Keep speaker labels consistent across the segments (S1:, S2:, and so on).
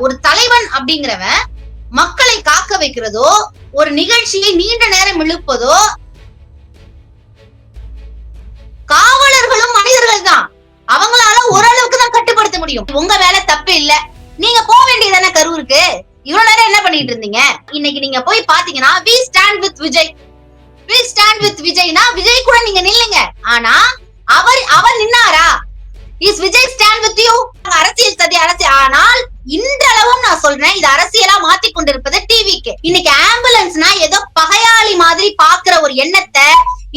S1: ஒரு தலைவன் அப்படிங்கிறவன் மக்களை காக்க வைக்கிறதோ, ஒரு நிகழ்ச்சியை நீண்ட நேரம் இழுப்பதோ, காவலர்களும் மனிதர்கள் தான், அவங்களால ஓரளவுக்கு தான் கட்டுப்படுத்த முடியும். உங்க வேலை தப்பு இல்ல, நீங்க போக வேண்டியதானே கரூருக்கு. இவ்வளவு நேரம் என்ன பண்ணிட்டு இருந்தீங்க? இன்னைக்கு நீங்க போய் பாத்தீங்கன்னா we stand with Vijay, we stand with விஜய்னா Vijay கூட நீங்க நில்லுங்க. ஆனா அவர் நின்னாரா? Is Vijay stand with you? அரசியல் சதி அரசியல். ஆனால் இன்றளவும் நான் சொல்றேன், இது அரசியலா மாத்தி கொண்டிருப்பது டிவிக்கு. இன்னைக்கு ஆம்புலன்ஸ்னா ஏதோ பகையாளி மாதிரி பாக்குற ஒரு எண்ணத்தை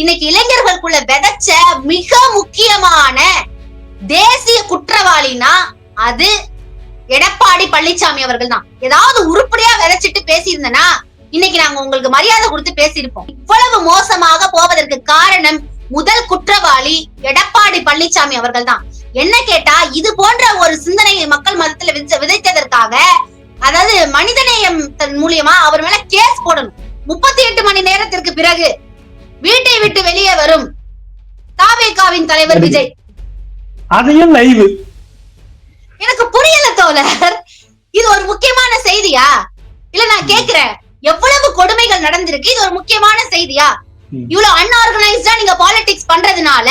S1: இன்னைக்கு இளைஞர்களுக்குள்ள விதைச்ச மிக முக்கியமான தேசிய குற்றவாளினா அது எடப்பாடி பழனிசாமி அவர்கள் தான். ஏதாவது உருப்படியா விதைச்சிட்டு பேசியிருந்தனா இன்னைக்கு நாங்க உங்களுக்கு மரியாதை கொடுத்து பேசியிருப்போம். இவ்வளவு மோசமாக போவதற்கு காரணம் முதல் குற்றவாளி எடப்பாடி பழனிசாமி அவர்கள் தான். என்ன கேட்டா, இது போன்ற ஒரு சிந்தனையை மக்கள் மதத்துல விதைத்ததற்காக, அதாவது மனிதநேயம் மூலியமா அவர் மேல கேஸ் போடணும். 38 மணி நேரத்திற்கு பிறகு வீட்டை விட்டு வெளியே வரும் தாவேகாவின் தலைவர் விஜய்.
S2: அதையும் லைவ்.
S1: எனக்கு புரியல தோழர், இது ஒரு முக்கியமான செய்தியா? இல்ல நான் கேக்குறேன், எவ்வளவு கொடுமைகள் நடந்திருக்கு, இது ஒரு முக்கியமான செய்தியா? இவ்வளவு அன்ஆர்கனைஸ்டா நீங்க பாலிடிக்ஸ் பண்றதுனால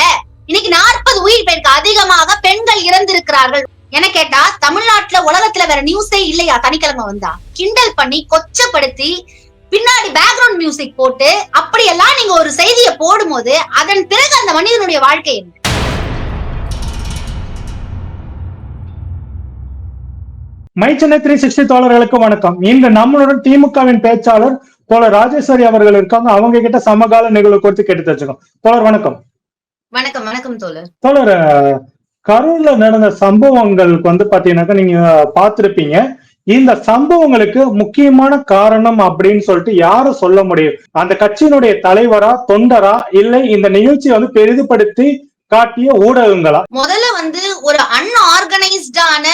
S1: இன்னைக்கு 40 உயிர் பேருக்கு அதிகமாக பெண்கள் இறந்திருக்கிறார்கள். என்ன கேட்டா, தமிழ்நாட்டுல உலகத்துல வேற நியூஸே இல்லையா? சனிக்கிழமை வந்தா கிண்டல் பண்ணி கொச்சப்படுத்தி பின்னாடி பேக்ரவுண்ட் மியூசிக் போட்டு அப்படியெல்லாம் நீங்க ஒரு செய்தியை போடும் போது அதன் பிறகு அந்த மனிதனுடைய வாழ்க்கை என்ன?
S2: மை சென்னை 360 தோழர்களுக்கு வணக்கம். இன்று நம்மளுடன் திமுகவின் பேச்சாளர் தோழர் ராஜேஸ்வரி அவர்கள் இருக்காங்க. அவங்க கிட்ட சமகால நிகழ்வு குறித்து கேட்டு தெரிஞ்சுக்கோம். தோழர் வணக்கம்.
S1: வணக்கம். வணக்கம் தோழர்.
S2: தோழர், கரூர்ல நடந்த சம்பவங்களுக்கு பாத்தீங்கன்னாக்கா நீங்க பாத்திருப்பீங்க. இந்த சம்பவங்களுக்கு முக்கியமான காரணம் அப்படின்னு சொல்லிட்டு யாரும் சொல்ல முடியும்? அந்த கட்சியினுடைய தலைவரா, தொண்டரா, இல்லை இந்த நிகழ்ச்சி பெரிதுபடுத்தி காட்டிய ஊடகங்களா?
S1: முதல்ல ஒரு அன்ஆர்கனைஸ்டான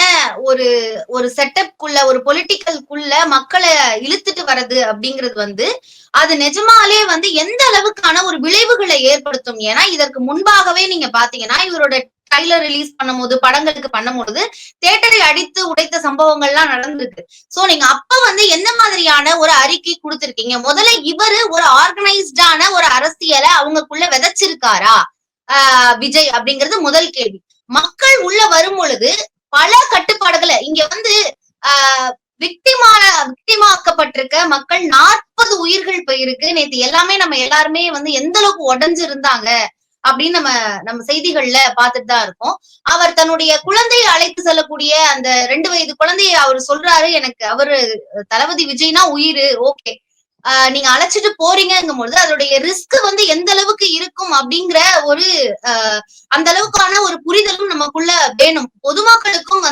S1: ஒரு செட்டப்குள்ள, ஒரு பொலிட்டிக்கல்குள்ள மக்களை இழுத்துட்டு வர்றது அப்படிங்கிறது அது நிஜமாலே எந்த அளவுக்கான ஒரு விளைவுகளை ஏற்படுத்தும். ஏன்னா இதற்கு முன்பாகவே நீங்க பாத்தீங்கன்னா இவரோட ட்ரைலர் ரிலீஸ் பண்ணும்போது, படங்களுக்கு பண்ணும்போது தியேட்டரை அடித்து உடைத்த சம்பவங்கள்லாம் நடந்திருக்கு. சோ நீங்க அப்ப எந்த மாதிரியான ஒரு அறிக்கை கொடுத்திருக்கீங்க? முதல்ல இவரு ஒரு ஆர்கனைஸ்டான ஒரு அரசியலை அவங்களுக்குள்ள விதைச்சிருக்காரா விஜய் அப்படிங்கிறது முதல் கேள்வி. மக்கள் உள்ள வரும் பொழுது பல கட்டுப்பாடுகளை இங்க விக்டிமாக்கப்பட்டிருக்க மக்கள் 40 உயிர்கள் போயிருக்கு. நேத்து எல்லாமே நம்ம எல்லாருமே எந்த அளவுக்கு உடைஞ்சு இருந்தாங்க அப்படின்னு நம்ம செய்திகள்ல பாத்துட்டு தான் இருக்கோம். அவர் தன்னுடைய குழந்தையை அழைத்து செல்லக்கூடிய அந்த 2 வயது குழந்தையை அவர் சொல்றாரு, எனக்கு அவரு தளபதி விஜய்னா உயிர், ஓகே, நீங்க அழைச்சிட்டு போறீங்கும் பொழுது அதோடைய ரிஸ்க் எந்த அளவுக்கு இருக்கும் அப்படிங்கிற ஒரு அந்த அளவுக்கான ஒரு புரிதலும் நமக்குள்ள வேணும். பொதுமக்களுக்கும்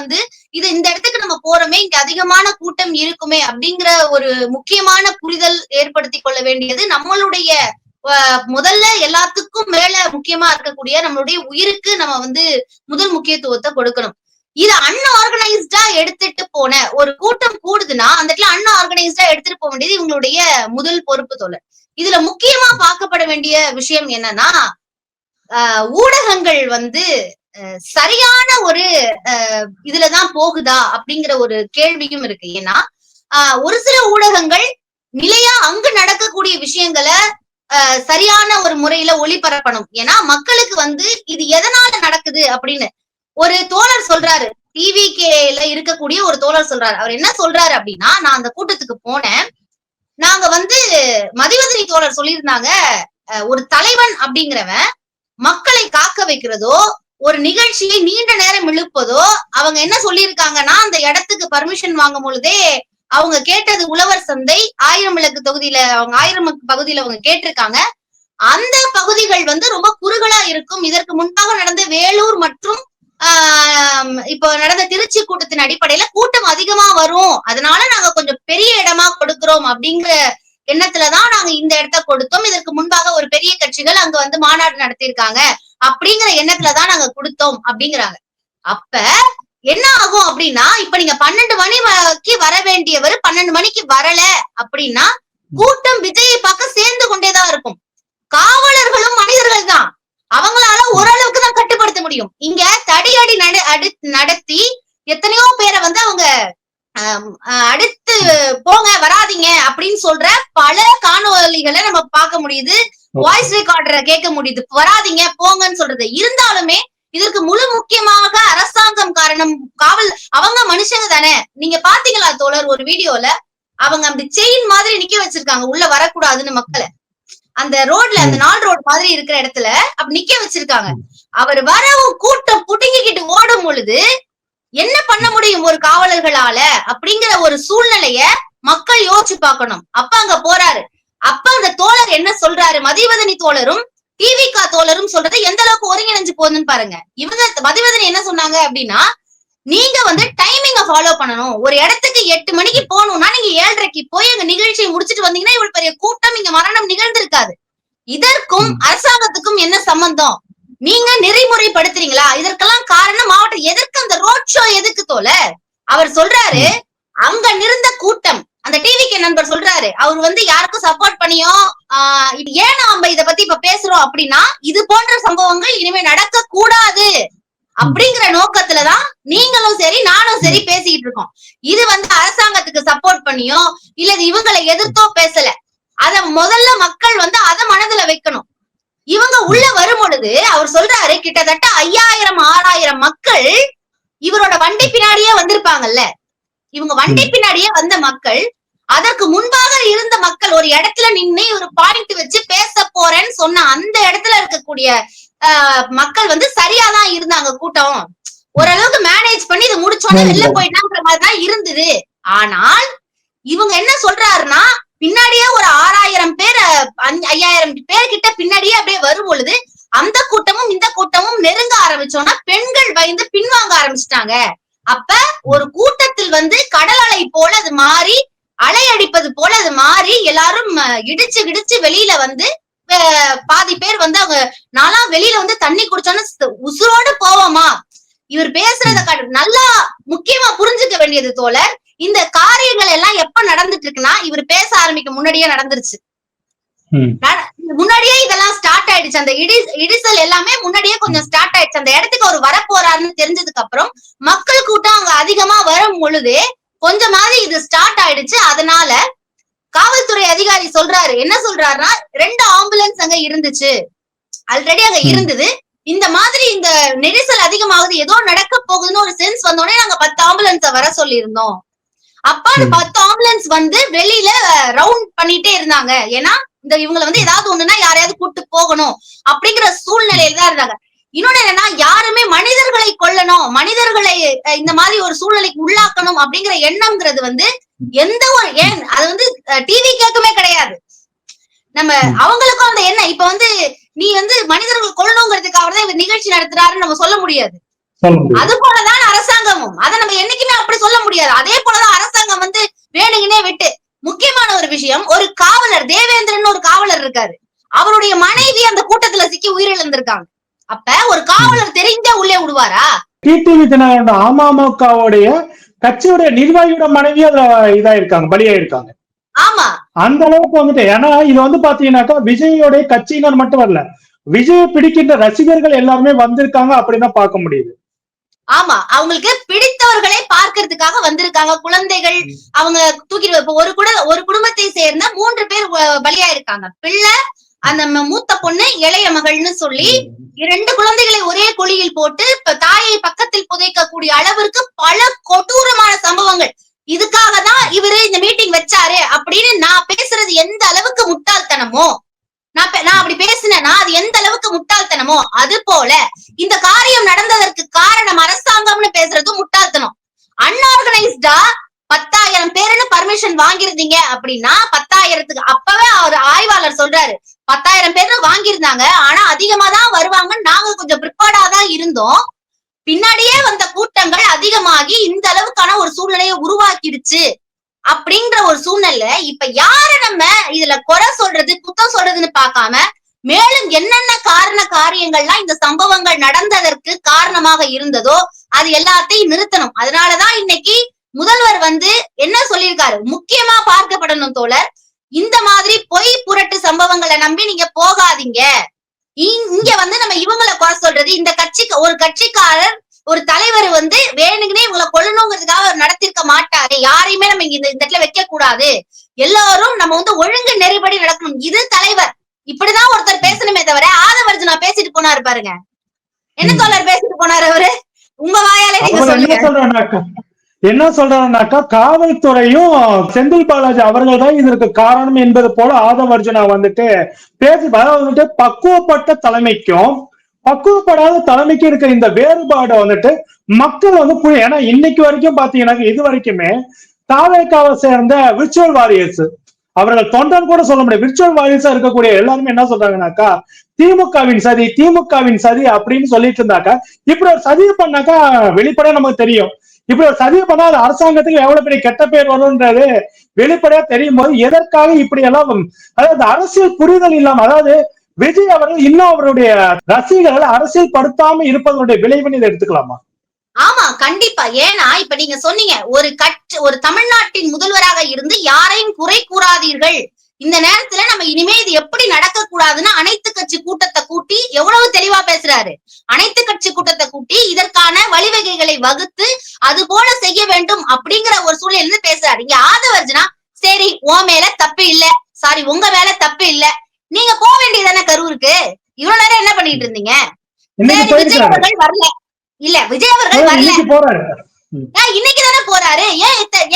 S1: இது இந்த இடத்துக்கு நம்ம போறோமே, இங்க அதிகமான கூட்டம் இருக்குமே அப்படிங்கிற ஒரு முக்கியமான புரிதல் ஏற்படுத்தி கொள்ள வேண்டியது நம்மளுடைய முதல்ல எல்லாத்துக்கும் மேல முக்கியமா இருக்கக்கூடிய நம்மளுடைய உயிருக்கு நம்ம முதல் முக்கியத்துவத்தை கொடுக்கணும். இது அன்ஆர்கனைஸ்டா எடுத்துட்டு போன ஒரு கூட்டம் கூடுதுன்னா அந்த இடத்துல அன்ஆர்கனைஸ்டா எடுத்துட்டு போக வேண்டியது இவங்களுடைய முதல் பொறுப்பு தோழர். இதுல முக்கியமா பார்க்கப்பட வேண்டிய விஷயம் என்னன்னா, ஊடகங்கள் சரியான ஒரு இதுலதான் போகுதா அப்படிங்கிற ஒரு கேள்வியும் இருக்கு. ஏன்னா ஒரு சில ஊடகங்கள் நிலையா அங்கு நடக்கக்கூடிய விஷயங்களை சரியான ஒரு முறையில ஒளிபரப்பணும். ஏன்னா மக்களுக்கு இது எதனால நடக்குது அப்படின்னு ஒரு தோழர் சொல்றாரு, டிவிகேல இருக்கக்கூடிய ஒரு தோழர் சொல்றாரு. அவர் என்ன சொல்றாரு அப்படின்னா, நான் அந்த கூட்டத்துக்கு போனேன், நாங்க மதிவதனி தோழர் சொல்லியிருந்தாங்க, ஒரு தலைவன் அப்படிங்கிறவன் மக்களை காக்க வைக்கிறதோ, ஒரு நிகழ்ச்சியை நீண்ட நேரம் இழுப்பதோ, அவங்க என்ன சொல்லியிருக்காங்கன்னா, அந்த இடத்துக்கு பர்மிஷன் வாங்கும் பொழுதே அவங்க கேட்டது உழவர் சந்தை 1000 விளக்கு தொகுதியில, அவங்க 1000 பகுதியில அவங்க கேட்டிருக்காங்க. அந்த பகுதிகள் ரொம்ப குறுகலா இருக்கும். இதற்கு முன்பாக நடந்த வேலூர் மற்றும் இப்போ நடந்த திருச்சி கூட்டத்தின் அடிப்படையில கூட்டம் அதிகமா வரும், அதனால நாங்க கொஞ்சம் பெரிய இடமா கொடுக்கிறோம் அப்படிங்கிற எண்ணத்துலதான் நாங்க இந்த இடத்த கொடுத்தோம். இதற்கு முன்பாக ஒரு பெரிய கட்சிகள் அங்க மாநாடு நடத்திருக்காங்க அப்படிங்கிற எண்ணத்துலதான் நாங்க கொடுத்தோம் அப்படிங்கிறாங்க. அப்ப என்ன ஆகும் அப்படின்னா, இப்ப நீங்க 12 மணிக்கு வர வேண்டியவர் 12 மணிக்கு வரல அப்படின்னா கூட்டம் விஜயை பார்க்க சேர்ந்து கொண்டேதான் இருக்கும். காவலர்களும் மனிதர்கள் தான், அவங்களால ஓரளவுக்கு தான் கட்டுப்படுத்த முடியும். இங்க தடியடி நடத்தி எத்தனையோ பேரை அவங்க அடுத்து போங்க வராதீங்க அப்படின்னு சொல்ற பல காணொலிகளை நம்ம பார்க்க முடியுது, வாய்ஸ் ரெக்கார்டரை கேட்க முடியுது, வராதீங்க போங்கன்னு சொல்றது. இருந்தாலுமே இதற்கு முழு முக்கியமாக அரசாங்கம் காரணம். காவல் அவங்க மனுஷங்க தானே. நீங்க பாத்தீங்களா தோழர் ஒரு வீடியோல அவங்க அந்த செயின் மாதிரி நிக்க வச்சிருக்காங்க உள்ள வரக்கூடாதுன்னு மக்களை. அந்த ரோட்ல அந்த 4 ரோடு மாதிரி இருக்கிற இடத்துல அப்படி நிக்க வச்சிருக்காங்க. அவர் வரவும் கூட்டம் புடுங்கிக்கிட்டு ஓடும் பொழுது என்ன பண்ண முடியும் ஒரு காவலர்களால அப்படிங்கிற ஒரு சூழ்நிலைய மக்கள் யோசிச்சு பார்க்கணும். அப்ப அங்க போறாரு. அப்ப அந்த தோழர் என்ன சொல்றாரு, மதிவதனி தோழரும் டிவிகா தோழரும் சொல்றது எந்த அளவுக்கு ஒருங்கிணைஞ்சு போகுதுன்னு பாருங்க. இவங்க மதிவதனி என்ன சொன்னாங்க அப்படின்னா, நீங்க டைமிங்க ஃபாலோ பண்ணணும். ஒரு இடத்துக்கு 8 மணிக்கு போகணும்னா நீங்க 7:30க்கு போய் அங்க நிகழ்ச்சியை முடிச்சுட்டு வந்தீங்கன்னா இவ்வளவு பெரிய கூட்டம் இங்க மரணம் நிகழ்ந்திருக்காது. இதற்கும் அரசாங்கத்துக்கும் என்ன சம்பந்தம்? நீங்க நெறிமுறைப்படுத்துறீங்களா? இதற்கெல்லாம் காரணம் மாவட்டம். எதற்கு அந்த ரோட் ஷோ எதுக்கு தோழர்? அவர் சொல்றாரு அங்க நிறந்த கூட்டம். அந்த டிவிக்கு நண்பர் சொல்றாரு அவர் யாருக்கும் சப்போர்ட் பண்ணியோ ஏன் நாம இத பத்தி இப்ப பேசுறோம் அப்படின்னா இது போன்ற சம்பவங்கள் இனிமே நடக்க கூடாது அப்படிங்கிற நோக்கத்துலதான் நீங்களும் சரி நானும் சரி பேசிக்கிட்டு இருக்கோம். இது அரசாங்கத்துக்கு சப்போர்ட் பண்ணியோ இல்ல இவங்களை எதிர்த்தோ பேசல. அத முதல்ல மக்கள் அத மனதுல வைக்கணும். இவங்க உள்ள வரும் பொழுது அவர் சொல்றாரு கிட்டத்தட்ட 5000-6000 மக்கள் இவரோட வண்டி பின்னாடியே வந்திருப்பாங்கல்ல. இவங்க வண்டி பின்னாடியே வந்த மக்கள், அதற்கு முன்பாக இருந்த மக்கள் ஒரு இடத்துல நின்று ஒரு பாயிண்ட் வச்சு பேச போறேன்னு சொன்ன அந்த இடத்துல இருக்கக்கூடிய மக்கள் சரியாதான் இருந்தாங்க. கூட்டம் ஓரளவுக்கு மேனேஜ் பண்ணி இதை முடிச்சோன்னே வெளில போயிட்டாங்கிற மாதிரிதான் இருந்தது. ஆனால் இவங்க என்ன சொல்றாருன்னா பின்னாடியே ஒரு 6000 பேர் 5000 பேர் கிட்ட பின்னாடியே அப்படியே வரும் பொழுது அந்த கூட்டமும் இந்த கூட்டமும் நெருங்க ஆரம்பிச்சோம்னா பெண்கள் பயந்து பின்வாங்க ஆரம்பிச்சிட்டாங்க. அப்ப ஒரு கூட்டத்தில் கடல் அலை போல அது மாறி அலை அடிப்பது போல அது மாறி எல்லாரும் இடிச்சு வெளியில பாதி பேர் அவங்க நாளா வெளியில தண்ணி குடிச்சோன்னு உசுரோடு போவோமா? இவர் பேசுறத நல்லா முக்கியமா புரிஞ்சுக்க வேண்டியது தோழர். இந்த காரியங்கள் எல்லாம் எப்ப நடந்துட்டு இருக்குன்னா இவர் பேச ஆரம்பிக்க முன்னாடியே நடந்துருச்சு. முன்னாடியே இதெல்லாம் ஸ்டார்ட் ஆயிடுச்சு. அந்த இடிசல் எல்லாமே முன்னாடியே கொஞ்சம் ஸ்டார்ட் ஆயிடுச்சு. அந்த இடத்துக்கு அவர் வரப்போறாருன்னு தெரிஞ்சதுக்கு அப்புறம் மக்கள் கூட்டம் அங்க அதிகமா வரும் பொழுது கொஞ்சமாவது இது ஸ்டார்ட் ஆயிடுச்சு. அதனால காவல்துறை அதிகாரி சொல்றாரு, என்ன சொல்றாருன்னா 2 ஆம்புலன்ஸ் அங்க இருந்துச்சு, ஆல்ரெடி அங்க இருந்தது. இந்த மாதிரி இந்த நெரிசல் அதிகமாகுது, ஏதோ நடக்க போகுதுன்னு ஒரு சென்ஸ் வந்தோடனே நாங்க 10 ஆம்புலன்ஸ வர சொல்லி இருந்தோம். அப்ப அந்த 10 ஆம்புலன்ஸ் வெளியில ரவுண்ட் பண்ணிட்டே இருந்தாங்க. ஏன்னா இந்த இவங்களை ஏதாவது ஒண்ணுன்னா யாரையாவது கூட்டு போகணும் அப்படிங்கிற சூழ்நிலையில தான் இருந்தாங்க. இன்னொன்னு என்னன்னா யாருமே மனிதர்களை கொல்லணும், மனிதர்களை இந்த மாதிரி ஒரு சூழ்நிலைக்கு உள்ளாக்கணும் அப்படிங்கிற எண்ணம்ங்கிறது எந்த ஒரு ஏன் அது டிவி கேக்குமே கிடையாது. நம்ம அவங்களுக்கும் அந்த எண்ணம் இப்ப நீ மனிதர்கள் கொல்லணுங்கிறதுக்காக தான் இவர் நிகழ்ச்சி நடத்துறாருன்னு நம்ம சொல்ல முடியாது. அது போலதான் அரசாங்கமும் அதை நம்ம என்னைக்குமே அப்படி சொல்ல முடியாது. அதே போலதான் அரசாங்கம் வேணுங்கன்னே விட்டு முக்கியமான ஒரு விஷயம், ஒரு காவலர் தேவேந்திரன் ஒரு காவலர் இருக்காரு, அவருடைய மனைவி அந்த கூட்டத்துல சிக்கி உயிரிழந்திருக்காங்க. அப்ப ஒரு காவலர் தெரிஞ்சா உள்ளே விடுவாரா? டிடிவி தினகரன்
S2: அமமுகவுடைய கட்சியுடைய நிர்வாகியோட மனைவி அதுல இதாயிருக்காங்க, பலியாயிருக்காங்க.
S1: ஆமா,
S2: அந்த அளவுக்கு ஏன்னா இது பாத்தீங்கன்னாக்கா விஜயோடைய கட்சியினர் மட்டும் வரல, விஜய் பிடிக்கின்ற ரசிகர்கள் எல்லாருமே வந்திருக்காங்க அப்படிதான் பார்க்க முடியுது.
S1: ஆமா, அவங்களுக்கு பிடித்தவர்களை பார்க்கறதுக்காக வந்திருக்காங்க. குழந்தைகள் அவங்க தூக்கிட்டு ஒரு குடும்பத்தை சேர்ந்த 3 பேர் பலியாயிருக்காங்க. பிள்ளை, அந்த மூத்த பொண்ணு, இளைய மகள்னு சொல்லி 2 குழந்தைகளை ஒரே குழியில் போட்டு தாயை பக்கத்தில் புதைக்கக்கூடிய அளவிற்கு பல கொடூரமான சம்பவங்கள். இதுக்காக தான் இவரு இந்த மீட்டிங் வச்சாரு அப்படின்னு நான் பேசுறது எந்த அளவுக்கு முட்டாள்தனமோ, நான் அப்படி பேசினேன்னா அது எந்த அளவுக்கு முட்டாள்தனமோ, அது போல இந்த காரியம் நடந்ததற்கு காரணம் அரசாங்கம்னு பேசுறது முட்டாள்தனம். அன்ஆர்கனைஸ்டா 10,000 பேருன்னு பர்மிஷன் வாங்கிருந்தீங்க அப்படின்னா 10,000க்கு அப்பவே அவர் ஆய்வாளர் சொல்றாரு 10,000 பேர் வாங்கியிருந்தாங்க, ஆனா அதிகமா தான் வருவாங்கன்னு நாங்க கொஞ்சம் ப்ரிப்பேர்டா தான் இருந்தோம். பின்னாடியே வந்த கூட்டங்கள் அதிகமாகி இந்த அளவுக்கான ஒரு சூழ்நிலையை உருவாக்கிடுச்சு அப்படிங்கிற ஒரு சூழ்நிலை. இப்ப யார நம்ம இதுல குறை சொல்றது குத்தம் சொல்றதுன்னு பார்க்காம மேலும் என்னென்ன காரியங்கள்லாம் இந்த சம்பவங்கள் நடந்ததற்கு காரணமாக இருந்ததோ அது எல்லாத்தையும் நிறுத்தணும். அதனாலதான் இன்னைக்கு முதல்வர் என்ன சொல்லியிருக்காரு, முக்கியமா பார்க்கப்படணும் தோழர், இந்த மாதிரி பொய் புரட்டு சம்பவங்களை நம்பி நீங்க போகாதீங்க. இங்க நம்ம இவங்களை குறை சொல்றது, இந்த கட்சிக்கு ஒரு கட்சிக்காரர் ஒரு தலைவர் வேணுங்கன்னே இவங்களை கொல்லணுங்கிறதுக்காக அவர் நடத்திருக்க மாட்டாரு. யாரையுமே நம்ம இங்க இந்த இடத்துல வைக்க கூடாது, எல்லாரும் நம்ம வந்து ஒழுங்கு நெறிப்படி நடக்கணும், இது தலைவர், இப்படிதான் ஒருத்தர் பேசணுமே தவிர ஆதவர்ஜுனா பேசிட்டு போனாரு பாருங்க. என்ன தோழர் பேசிட்டு போனாரு அவரு? உங்க வாயாலே நீங்க சொல்லுங்க.
S2: என்ன சொல்றாருனாக்கா காவல்துறையும் செந்தில் பாலாஜி அவர்கள் தான் இதற்கு காரணம் என்பது போல ஆதவர்ஜுனா வந்துட்டு பேசி, வந்துட்டு பக்குவப்பட்ட தலைமைக்கும் பக்குவப்படாத தலைமைக்கு இருக்கிற இந்த வேறுபாடு வந்துட்டு மக்கள் வந்து ஏன்னா இன்னைக்கு வரைக்கும் பாத்தீங்கன்னா இது வரைக்குமே தாவேக்காவை சேர்ந்த விர்ச்சுவல் வாரியர்ஸ், அவர்கள் தொண்டன் கூட சொல்ல முடியாது, விர்ச்சுவல் வாரியர்ஸா இருக்கக்கூடிய எல்லாருமே என்ன சொல்றாங்கன்னாக்கா திமுகவின் சதி, திமுகவின் சதி அப்படின்னு சொல்லிட்டு இருந்தாக்கா, இப்படி ஒரு சதியை பண்ணாக்கா வெளிப்படையா நமக்கு தெரியும், இப்படி ஒரு சதியை பண்ணா அது அரசாங்கத்துக்கு எவ்வளவு பெரிய கெட்ட பேர் வரும்ன்றது வெளிப்படையா தெரியும் போது எதற்காக இப்படி எல்லாம், அதாவது அரசியல் புரிதல் இல்லாம, அதாவது விஜய் அவர்கள் இன்னும் அவருடைய ரசிகர்கள் அரசியல் படுத்தாம இருப்பதனுடைய விளைவுன்னு இதை எடுத்துக்கலாமா?
S1: ஆமா, கண்டிப்பா. ஏன்னா இப்ப நீங்க சொன்னீங்க, ஒரு தமிழ்நாட்டின் முதல்வராக இருந்து யாரையும் குறை கூறாதீர்கள், இந்த நேரத்துல நம்ம இனிமே இது எப்படி நடக்க கூடாதுன்னு அனைத்து கட்சி கூட்டத்தை கூட்டி எவ்வளவு தெளிவா பேசுறாரு. அனைத்து கட்சி கூட்டத்தை கூட்டி இதற்கான வழிவகைகளை வகுத்து அது போல செய்ய வேண்டும் அப்படிங்கிற ஒரு சூழ்நிலை பேசுறாரு. இங்க ஆதவர்ஜுனா சரி உன் மேல தப்பு இல்ல, சாரி உங்க மேல தப்பு இல்ல, நீங்க போக வேண்டியதானே கரூருக்கு, இவ்வளவு நேரம் என்ன பண்ணிட்டு இருந்தீங்க? விஜய் அவர்கள் வரல, இல்ல விஜய் அவர்கள் வரல, இன்னைக்கு தானே போறாரு,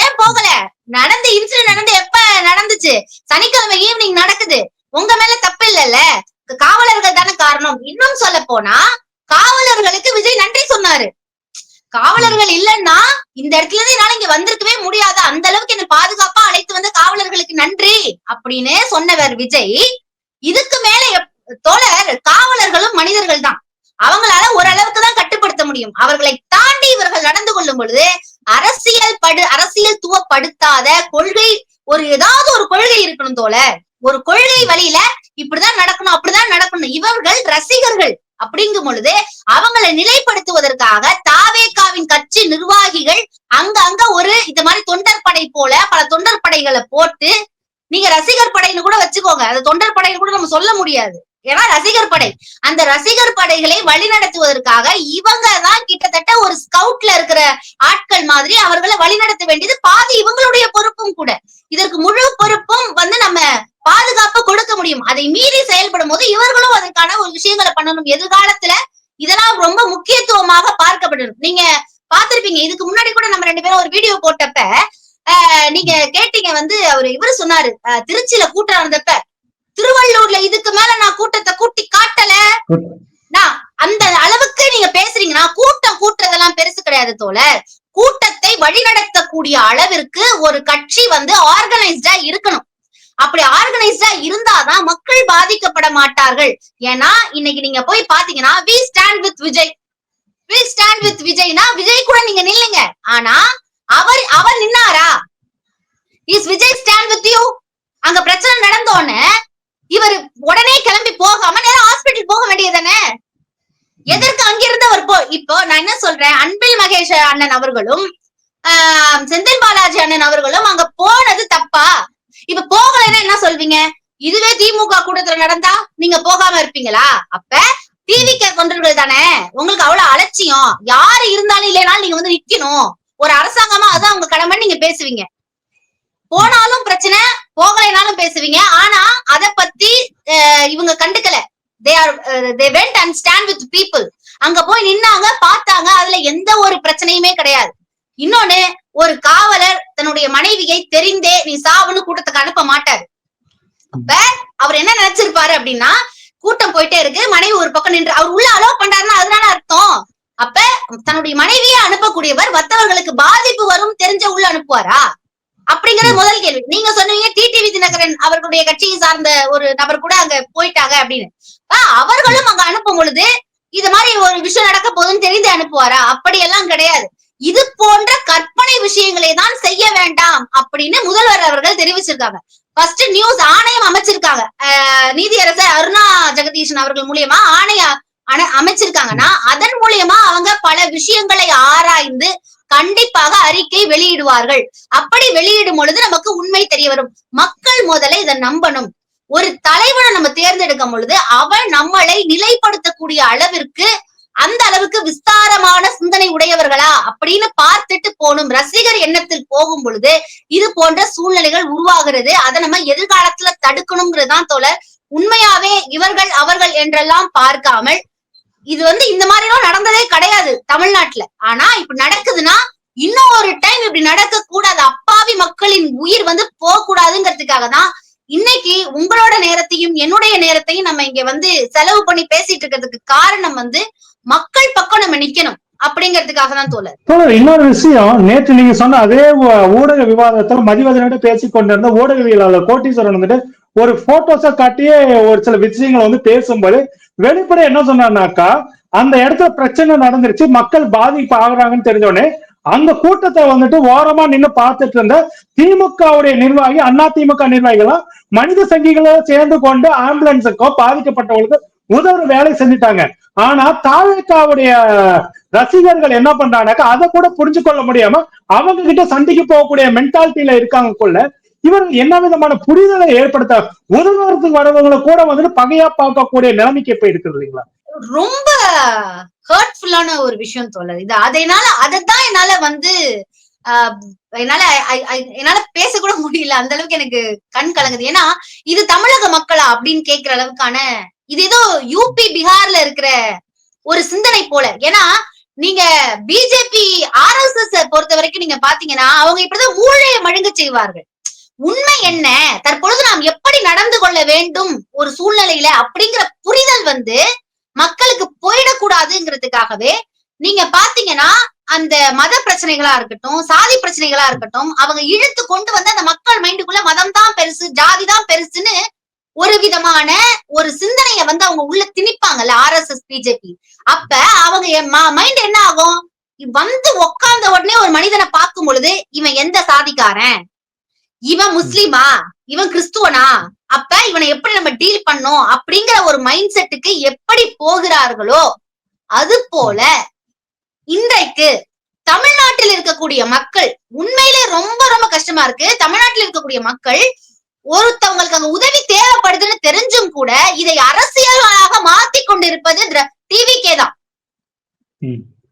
S1: ஏன் போகல? நடந்த இன்சிடென்ட் நடந்து எப்ப நடந்துச்சு? சனிக்கிழமை ஈவினிங் நடக்குது, உங்க மேல தப்பு இல்லல்ல, காவலர்கள் தானே காரணம். இன்னும் சொல்ல போனா காவலர்களுக்கு விஜய் நன்றி சொன்னாரு. காவலர்கள் இல்லன்னா இந்த இடத்துல இருந்து என்னால இங்க வந்திருக்கவே முடியாது, அந்த அளவுக்கு என்ன பாதுகாப்பா அழைத்து வந்த காவலர்களுக்கு நன்றி அப்படின்னு சொன்னவர் விஜய். இதுக்கு மேல தோழர், காவலர்களும் மனிதர்கள் தான், அவங்களால ஓரளவுக்கு தான் கட்டுப்படுத்த முடியும். அவர்களை தாண்டி இவர்கள் நடந்து கொள்ளும் பொழுது அரசியல் துவப்படுத்தாத கொள்கை, ஏதாவது ஒரு கொள்கை இருக்கணும் தோழர், ஒரு கொள்கை வழியில இப்படிதான் நடக்கணும் அப்படிதான் நடக்கணும். இவர்கள் ரசிகர்கள் அப்படிங்கும் பொழுது அவங்களை நிலைப்படுத்துவதற்காக தாவேகாவின் கட்சி நிர்வாகிகள் அங்க ஒரு இந்த மாதிரி தொண்டர் படை போல பல தொண்டர் படைகளை போட்டு, நீங்க ரசிகர் படைன்னு கூட வச்சுக்கோங்க, அது தொண்டர் படைன்னு கூட நம்ம சொல்ல முடியாது, ஏன்னா ரசிகர் படை, அந்த ரசிகர் படைகளை வழிநடத்துவதற்காக இவங்க தான் கிட்டத்தட்ட ஒரு ஸ்கவுட்ல இருக்கிற ஆட்கள் மாதிரி அவர்களை வழிநடத்த வேண்டியது பாதி இவங்களுடைய பொறுப்பும் கூட. இதற்கு முழு பொறுப்பும் வந்து நம்ம பாதுகாப்பு கொடுக்க முடியும், அதை மீறி செயல்படும் போது இவர்களும் அதற்கான ஒரு விஷயங்களை பண்ணணும். எதிர்காலத்துல இதெல்லாம் ரொம்ப முக்கியத்துவமாக பார்க்கப்படும். நீங்க பாத்திருப்பீங்க, இதுக்கு முன்னாடி கூட நம்ம 2 பேரும் ஒரு வீடியோ போட்டப்ப நீங்க கேட்டீங்க, வந்து இவரு சொன்னாரு, திருச்சியில கூட்டம் இருந்தப்ப திருவள்ளூர்ல இதுக்கு மேல நான் கூட்டத்தை கூட்டி காட்டல, நான் அந்த அளவுக்கு நீங்க பேசுறீங்கன்னா கூட்டம் கூட்டுறதெல்லாம் பெருசு கிடையாது தோழர். கூட்டத்தை வழிநடத்தக்கூடிய அளவிற்கு ஒரு கட்சி வந்து ஆர்கனைஸ்டா இருக்கணும். அப்படி ஆர்கனைஸ்டா இருந்தாதான் மக்கள் பாதிக்கப்பட மாட்டார்கள். ஏன்னா இன்னைக்கு நீங்க போய் பாத்தீங்கன்னா we stand with விஜய்னா விஜய் கூட நீங்க நில்லுங்க, ஆனா அவர் நின்னாரா? is Vijay stand with you? அங்க பிரச்சனை நடந்தோன்னு இவர் உடனே கிளம்பி போகாம நேரம் ஹாஸ்பிட்டல் போக வேண்டியதானே? எதற்கு அங்கிருந்து அவர் இப்போ நான் என்ன சொல்றேன், அன்பில் மகேஷ் அண்ணன் அவர்களும் செந்தில் பாலாஜி அண்ணன் அவர்களும் அங்க போனது தப்பா? இப்ப போகலைன்னா என்ன சொல்வீங்க? இதுவே திமுக கூட்டத்துல நடந்தா நீங்க போகாம இருப்பீங்களா? அப்ப டிவிகே தொண்டர்கள் தானே, உங்களுக்கு அவ்வளவு அலட்சியம், யாரு இருந்தாலும் இல்லைனாலும் நீங்க வந்து நிக்கணும், ஒரு அரசாங்கமா அதான் உங்க கடமை, நீங்க பேசுவீங்க. போனாலும் பிரச்சனை, போகலைனாலும் பேசுவீங்க. ஆனா அத பத்தி இவங்க கண்டுக்கல. they went and stand with people. அங்க போய் நின்னாங்க, பார்த்தாங்க, அதுல எந்த ஒரு பிரச்சனையுமே கிடையாது. இன்னொன்னு, ஒரு காவலர் தன்னுடைய மனைவியை தெரிந்தே நீ சாவுன்னு கூட்டத்துக்கு அனுப்ப மாட்டாரு. அப்ப அவர் என்ன நினைச்சிருப்பாரு அப்படின்னா, கூட்டம் போயிட்டே இருக்கு, மனைவி ஒரு பக்கம் நின்று அவர் உள்ள அலோவ் பண்றாருன்னா அதனால அர்த்தம். அப்ப தன்னுடைய மனைவியை அனுப்பக்கூடியவர் மற்றவர்களுக்கு பாதிப்பு வரும் தெரிஞ்ச உள்ள அனுப்புவாரா அப்படிங்கறது முதல் கேள்வி. நீங்க சொன்னீங்க டிடிவி தினகரன் அவர்களுடைய கட்சியை சார்ந்த ஒரு நபர் கூட அங்க போயிட்டாங்க அப்படின்னு. அவர்களும் அங்க அனுப்பும் பொழுது இது மாதிரி ஒரு விஷயம் நடக்க போதுன்னு தெரிந்து அனுப்புவாரா? அப்படியெல்லாம் கிடையாது. இது போன்ற கற்பனை விஷயங்களை தான் செய்ய வேண்டாம் அப்படின்னு முதல்வர் அவர்கள் தெரிவிச்சிருக்காங்க. ஃபர்ஸ்ட் நியூஸ் ஆணையம் அமைச்சிருக்காங்க, நீதியரசர் அருணா ஜெகதீஷன் அவர்கள் மூலியமா ஆணையம் அமைச்சிருக்காங்கன்னா அதன் மூலியமா அவங்க பல விஷயங்களை ஆராய்ந்து கண்டிப்பாக அறிக்கை வெளியிடுவார்கள். அப்படி வெளியிடும் பொழுது நமக்கு உண்மை தெரிய வரும். மக்கள் முதல்ல இதை நம்பணும். ஒரு தலைவனை நம்ம தேர்ந்தெடுக்கும் பொழுது அவன் நம்மளை நிலைப்படுத்தக்கூடிய அளவிற்கு அந்த அளவுக்கு விஸ்தாரமான சிந்தனை உடையவர்களா அப்படின்னு பார்த்துட்டு போகணும். ரசிகர் எண்ணத்தில் போகும் பொழுது இது போன்ற சூழ்நிலைகள் உருவாகிறது. அதை நம்ம எதிர்காலத்துல தடுக்கணுங்கிறதுதான் தோழர். உண்மையாவே இவர்கள் அவர்கள் என்றெல்லாம் பார்க்காமல், இது இந்த மாதிரி எல்லாம் நடந்ததே கிடையாது தமிழ்நாட்டுல. ஆனா இப்ப நடக்குதுன்னா இன்னும் ஒரு டைம் இப்படி நடக்க கூடாது, அப்பாவி மக்களின் உயிர் போக கூடாதுங்கிறதுக்காக தான் இன்னைக்கு உங்களோட நேரத்தையும் என்னுடைய நேரத்தையும் நம்ம இங்க செலவு பண்ணி பேசிட்டு இருக்கிறதுக்கு காரணம் மக்கள் பக்கம் நம்ம நிக்கணும் அப்படிங்கிறதுக்காக தான் தோழர்.
S2: இன்னொரு விஷயம், நேற்று நீங்க சொன்ன அதே ஊடக விவாதத்துல மதிவதனோட பேசிக் கொண்டிருந்த ஊடகவியலாளர் கோட்டீஸ்வரன் ஒரு போட்டோஸ காட்டியே ஒரு சில விஷயங்கள் பேசும்போது வெளிப்படை என்ன சொன்னார்னாக்கா, அந்த இடத்துல பிரச்சனை நடந்துருச்சு, மக்கள் பாதிப்பு ஆகுறாங்கன்னு தெரிஞ்சோடனே அந்த கூட்டத்தை ஓரமா நின்று பார்த்துட்டு இருந்த திமுகவுடைய நிர்வாகி, அண்ணா திமுக நிர்வாகிகளும் மனித சங்கிகளோட சேர்ந்து கொண்டு ஆம்புலன்ஸுக்கோ பாதிக்கப்பட்டவங்களுக்கு உதவுற வேலை செஞ்சுட்டாங்க. ஆனா தாவேக்காவுடைய ரசிகர்கள் என்ன பண்றாங்கனாக்கா, அதை கூட புரிஞ்சு கொள்ள முடியாம அவங்க கிட்ட சண்டைக்கு போகக்கூடிய மென்டாலிட்டியில இருக்காங்க. இவர்கள் என்ன விதமான புரிதலை ஏற்படுத்த உதவுறதுக்கு வரவங்களை கூட பகையா பார்க்கக்கூடிய நிலைமைக்கு எப்ப இருக்குது இல்லைங்களா?
S1: ரொம்ப ஹர்ட்ஃபுல்லான ஒரு விஷயம் தோழர் இது. அதைத்தான் என்னால பேசக்கூட முடியல, அந்த அளவுக்கு எனக்கு கண் கலங்குது. ஏன்னா இது தமிழக மக்களா அப்படின்னு கேட்கிற அளவுக்கான, இது ஏதோ யூபி பீகார்ல இருக்கிற ஒரு சிந்தனை போல. ஏன்னா நீங்க பிஜேபி RSS பொறுத்த வரைக்கும் நீங்க பாத்தீங்கன்னா அவங்க இப்படிதான் ஊழையை மழுங்க செய்வார்கள். உண்மை என்ன, தற்பொழுது நாம் எப்படி நடந்து கொள்ள வேண்டும் ஒரு சூழ்நிலையில அப்படிங்கிற புரிதல் மக்களுக்கு போயிடக்கூடாதுங்கிறதுக்காகவே நீங்க பாத்தீங்கன்னா அந்த மத பிரச்சனைகளா இருக்கட்டும், சாதி பிரச்சனைகளா இருக்கட்டும், அவங்க இழுத்து கொண்டு அந்த மக்கள் மைண்டுக்குள்ள மதம் தான் பெருசு, ஜாதி தான் பெருசுன்னு ஒரு விதமான ஒரு சிந்தனைய அவங்க உள்ள திணிப்பாங்கல்ல RSS பிஜேபி. அப்ப அவங்க மைண்ட் என்ன ஆகும், உட்கார்ந்த உடனே ஒரு மனிதனை பார்க்கும் பொழுது இவன் எந்த சாதிக்காரன், இவன் முஸ்லிமா, இவன் கிறிஸ்துவனா, அப்ப இவனை எப்படி நம்ம டீல் பண்ணோம் அப்படிங்கிற ஒரு மைண்ட் செட்டுக்கு எப்படி போகிறார்களோ அது போல இன்றைக்கு தமிழ்நாட்டில் இருக்கக்கூடிய மக்கள் உண்மையிலே ரொம்ப ரொம்ப கஷ்டமா இருக்கு. தமிழ்நாட்டில் இருக்கக்கூடிய மக்கள் ஒருத்தவங்களுக்கு அங்க உதவி தேவைப்படுதுன்னு தெரிஞ்சும் கூட இதை அரசியலாக மாத்தி கொண்டிருப்பது டிவிகே தான்.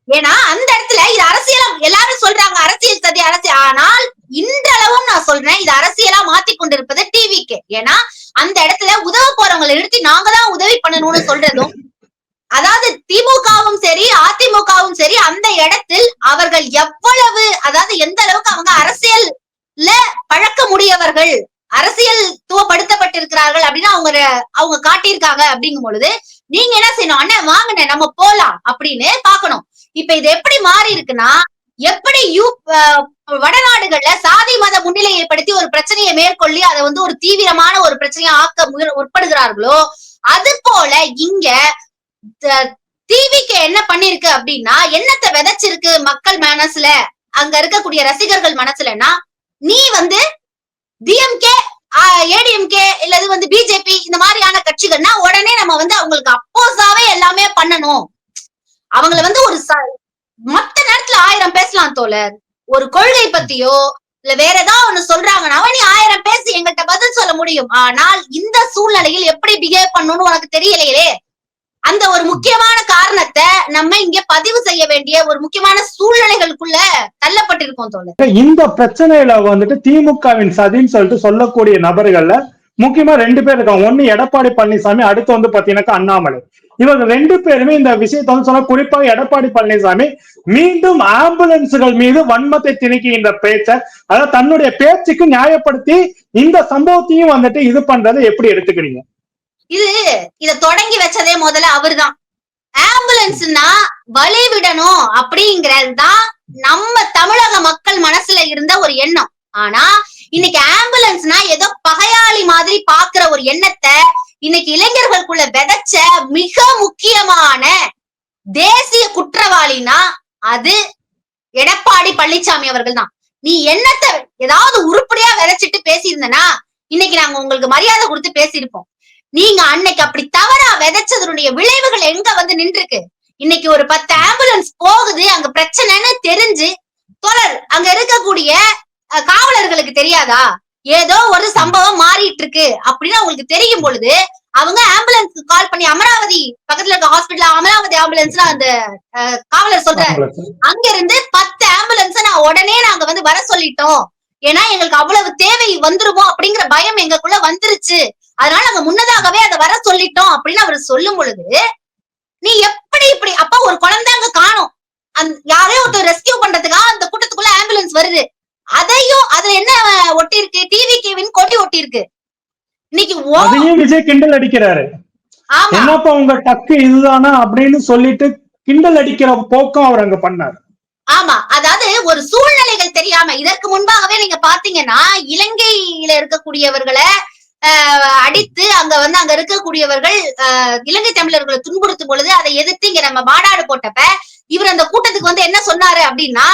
S1: ஏன்னா அந்த இடத்துல இது அரசியலா எல்லாரும் சொல்றாங்க, அரசியல் சதி அரசியல். ஆனால் இன்றளவும் நான் சொல்றேன், இது அரசியலா மாத்தி கொண்டிருப்பது டிவிகே. ஏன்னா அந்த இடத்துல உதவ போறவங்களை நிறுத்தி நாங்க தான் உதவி பண்ணணும்னு சொல்றதும், அதாவது திமுகவும் சரி அதிமுகவும் சரி அந்த இடத்தில் அவர்கள் எவ்வளவு, அதாவது எந்த அளவுக்கு அவங்க அரசியல்ல பழக்க முடியவர்கள், அரசியல்துவப்படுத்தப்பட்டிருக்கிறார்கள் அப்படின்னு அவங்க காட்டியிருக்காங்க. அப்படிங்கும் பொழுது நீங்க என்ன செய்யணும், அண்ணன் வாங்கின நம்ம போலாம் அப்படின்னு பாக்கணும். இப்ப இது எப்படி மாறி இருக்குன்னா, எப்படி வடநாடுகள்ல சாதி மத முன்னிலையைப்படுத்தி ஒரு பிரச்சனையை மேற்கொள்ளி அதை ஒரு தீவிரமான ஒரு பிரச்சனையை ஆக்க முற்படுகிறார்களோ அது போல இங்க டிவிக்கு என்ன பண்ணிருக்கு அப்படின்னா, என்னத்தை விதைச்சிருக்கு மக்கள் மனசுல, அங்க இருக்கக்கூடிய ரசிகர்கள் மனசுலன்னா, நீ டிஎம்கே ஏடிஎம்கே இல்லது பிஜேபி இந்த மாதிரியான கட்சிகள்னா உடனே நம்ம அவங்களுக்கு அப்போஸாவே எல்லாமே பண்ணணும். அவங்கள ஒரு மத்த நேரத்துல 1000 பேசலாம் தோழர், ஒரு கொள்கை பத்தியோ இல்ல வேற ஏதாவது ஒண்ணு சொல்றாங்கன்னா நீ 1000 பேசி எங்கள்கிட்ட பதில் சொல்ல முடியும். ஆனால் இந்த சூழ்நிலையில் எப்படி பிஹேவ் பண்ணணும்னு உனக்கு தெரியலையே. அந்த ஒரு முக்கியமான காரணத்தை நம்ம இங்க பதிவு செய்ய வேண்டிய ஒரு முக்கியமான சூழ்நிலைகளுக்குள்ள தள்ளப்பட்டிருக்கோம் தோழர்.
S2: இந்த பிரச்சனையில திமுகவின் சதின்னு சொல்லக்கூடிய நபர்கள்ல முக்கியமா 2 பேர் இருக்காங்க. ஒண்ணு எடப்பாடி பழனிசாமி, அடுத்து பாத்தீங்கன்னா அண்ணாமலை. இவங்க 2 பேருமே இந்த விஷயத்தை சொன்னா, குறிப்பாக எடப்பாடி பழனிசாமி மீண்டும் ஆம்புலன்ஸுகள் மீது வன்மத்தை திணிக்கின்ற பேச்ச, அதாவது தன்னுடைய பேச்சுக்கு நியாயப்படுத்தி இந்த சம்பவத்தையும் இது பண்றதை எப்படி எடுத்துக்கிறீங்க?
S1: இத தொடங்கி வச்சதே முதல்ல அவர்தான். ஆம்புலன்ஸ்னா வழி விடணும் அப்படிங்கறதுதான் நம்ம தமிழக மக்கள் மனசுல இருந்த ஒரு எண்ணம். ஆனா இன்னைக்கு ஆம்புலன்ஸ்னா ஏதோ பகையாளி மாதிரி பாக்குற ஒரு எண்ணத்தை இன்னைக்கு இளைஞர்களுக்குள்ள விதைச்ச மிக முக்கியமான தேசிய குற்றவாளினா அது எடப்பாடி பழனிசாமி அவர்கள் தான். நீ என்னத்தை ஏதாவது உருப்படியா விதைச்சிட்டு பேசியிருந்தனா இன்னைக்கு நாங்க உங்களுக்கு மரியாதை கொடுத்து பேசியிருப்போம். நீங்க அன்னைக்கு அப்படி தவறா விதைச்சதனுடைய விளைவுகள் எங்க நின்றுருக்கு. இன்னைக்கு ஒரு 10 ஆம்புலன்ஸ் போகுது, அங்க பிரச்சனைன்னு தெரிஞ்சு தொடர் அங்க இருக்கக்கூடிய காவலர்களுக்கு தெரியாதா? ஏதோ ஒரு சம்பவம் மாறிட்டு இருக்கு அப்படின்னு அவங்களுக்கு தெரியும் பொழுது அவங்க ஆம்புலன்ஸ்க்கு கால் பண்ணி அமராவதி பக்கத்துல இருக்க ஹாஸ்பிட்டல் அமராவதி ஆம்புலன்ஸ் அந்த காவலர் சொல்றாரு, அங்க இருந்து 10 ஆம்புலன்ஸ் நான் உடனே நாங்க வந்து வர சொல்லிட்டோம். ஏன்னா எங்களுக்கு அவ்வளவு தேவை வந்துருமோ அப்படிங்கிற பயம் எங்களுக்குள்ள வந்துருச்சு. அதனால நாங்க முன்னதாகவே அதை வர சொல்லிட்டோம் அப்படின்னு அவர் சொல்லும் பொழுது, நீ எப்படி இப்படி அப்ப ஒரு குழந்தை அங்க காணும், யாரையும் ஒருத்தர் ரெஸ்கியூ பண்றதுக்காக அந்த கூட்டத்துக்குள்ள ஆம்புலன்ஸ் வருது. அதையும் அதுல என்ன ஒட்டி இருக்கு, டிவி கேவின் கொடி ஒட்டி இருக்கு. இன்னைக்கு
S2: அதையும் விஜய் கிண்டல் அடிக்கிறாரு. என்னப்பா உங்க டக்கு இதுதானா அப்படின்னு சொல்லிட்டு கிண்டல் அடிக்கிற போக்கம் அவர் அங்க பண்ணாரு.
S1: ஆமா, அதாவது ஒரு சூழ்நிலைகள் தெரியாம, இதற்கு முன்பாகவே நீங்க பாத்தீங்கன்னா இலங்கையில இருக்கக்கூடியவர்களை அடித்து அங்க இருக்கக்கூடியவர்கள் இலங்கை தமிழர்களை துன்புறுத்தும் பொழுது அதை எதிர்த்து இங்க நம்ம மாநாடு போட்டப்ப இவர் அந்த கூட்டத்துக்கு வந்து என்ன சொன்னாரு அப்படின்னா,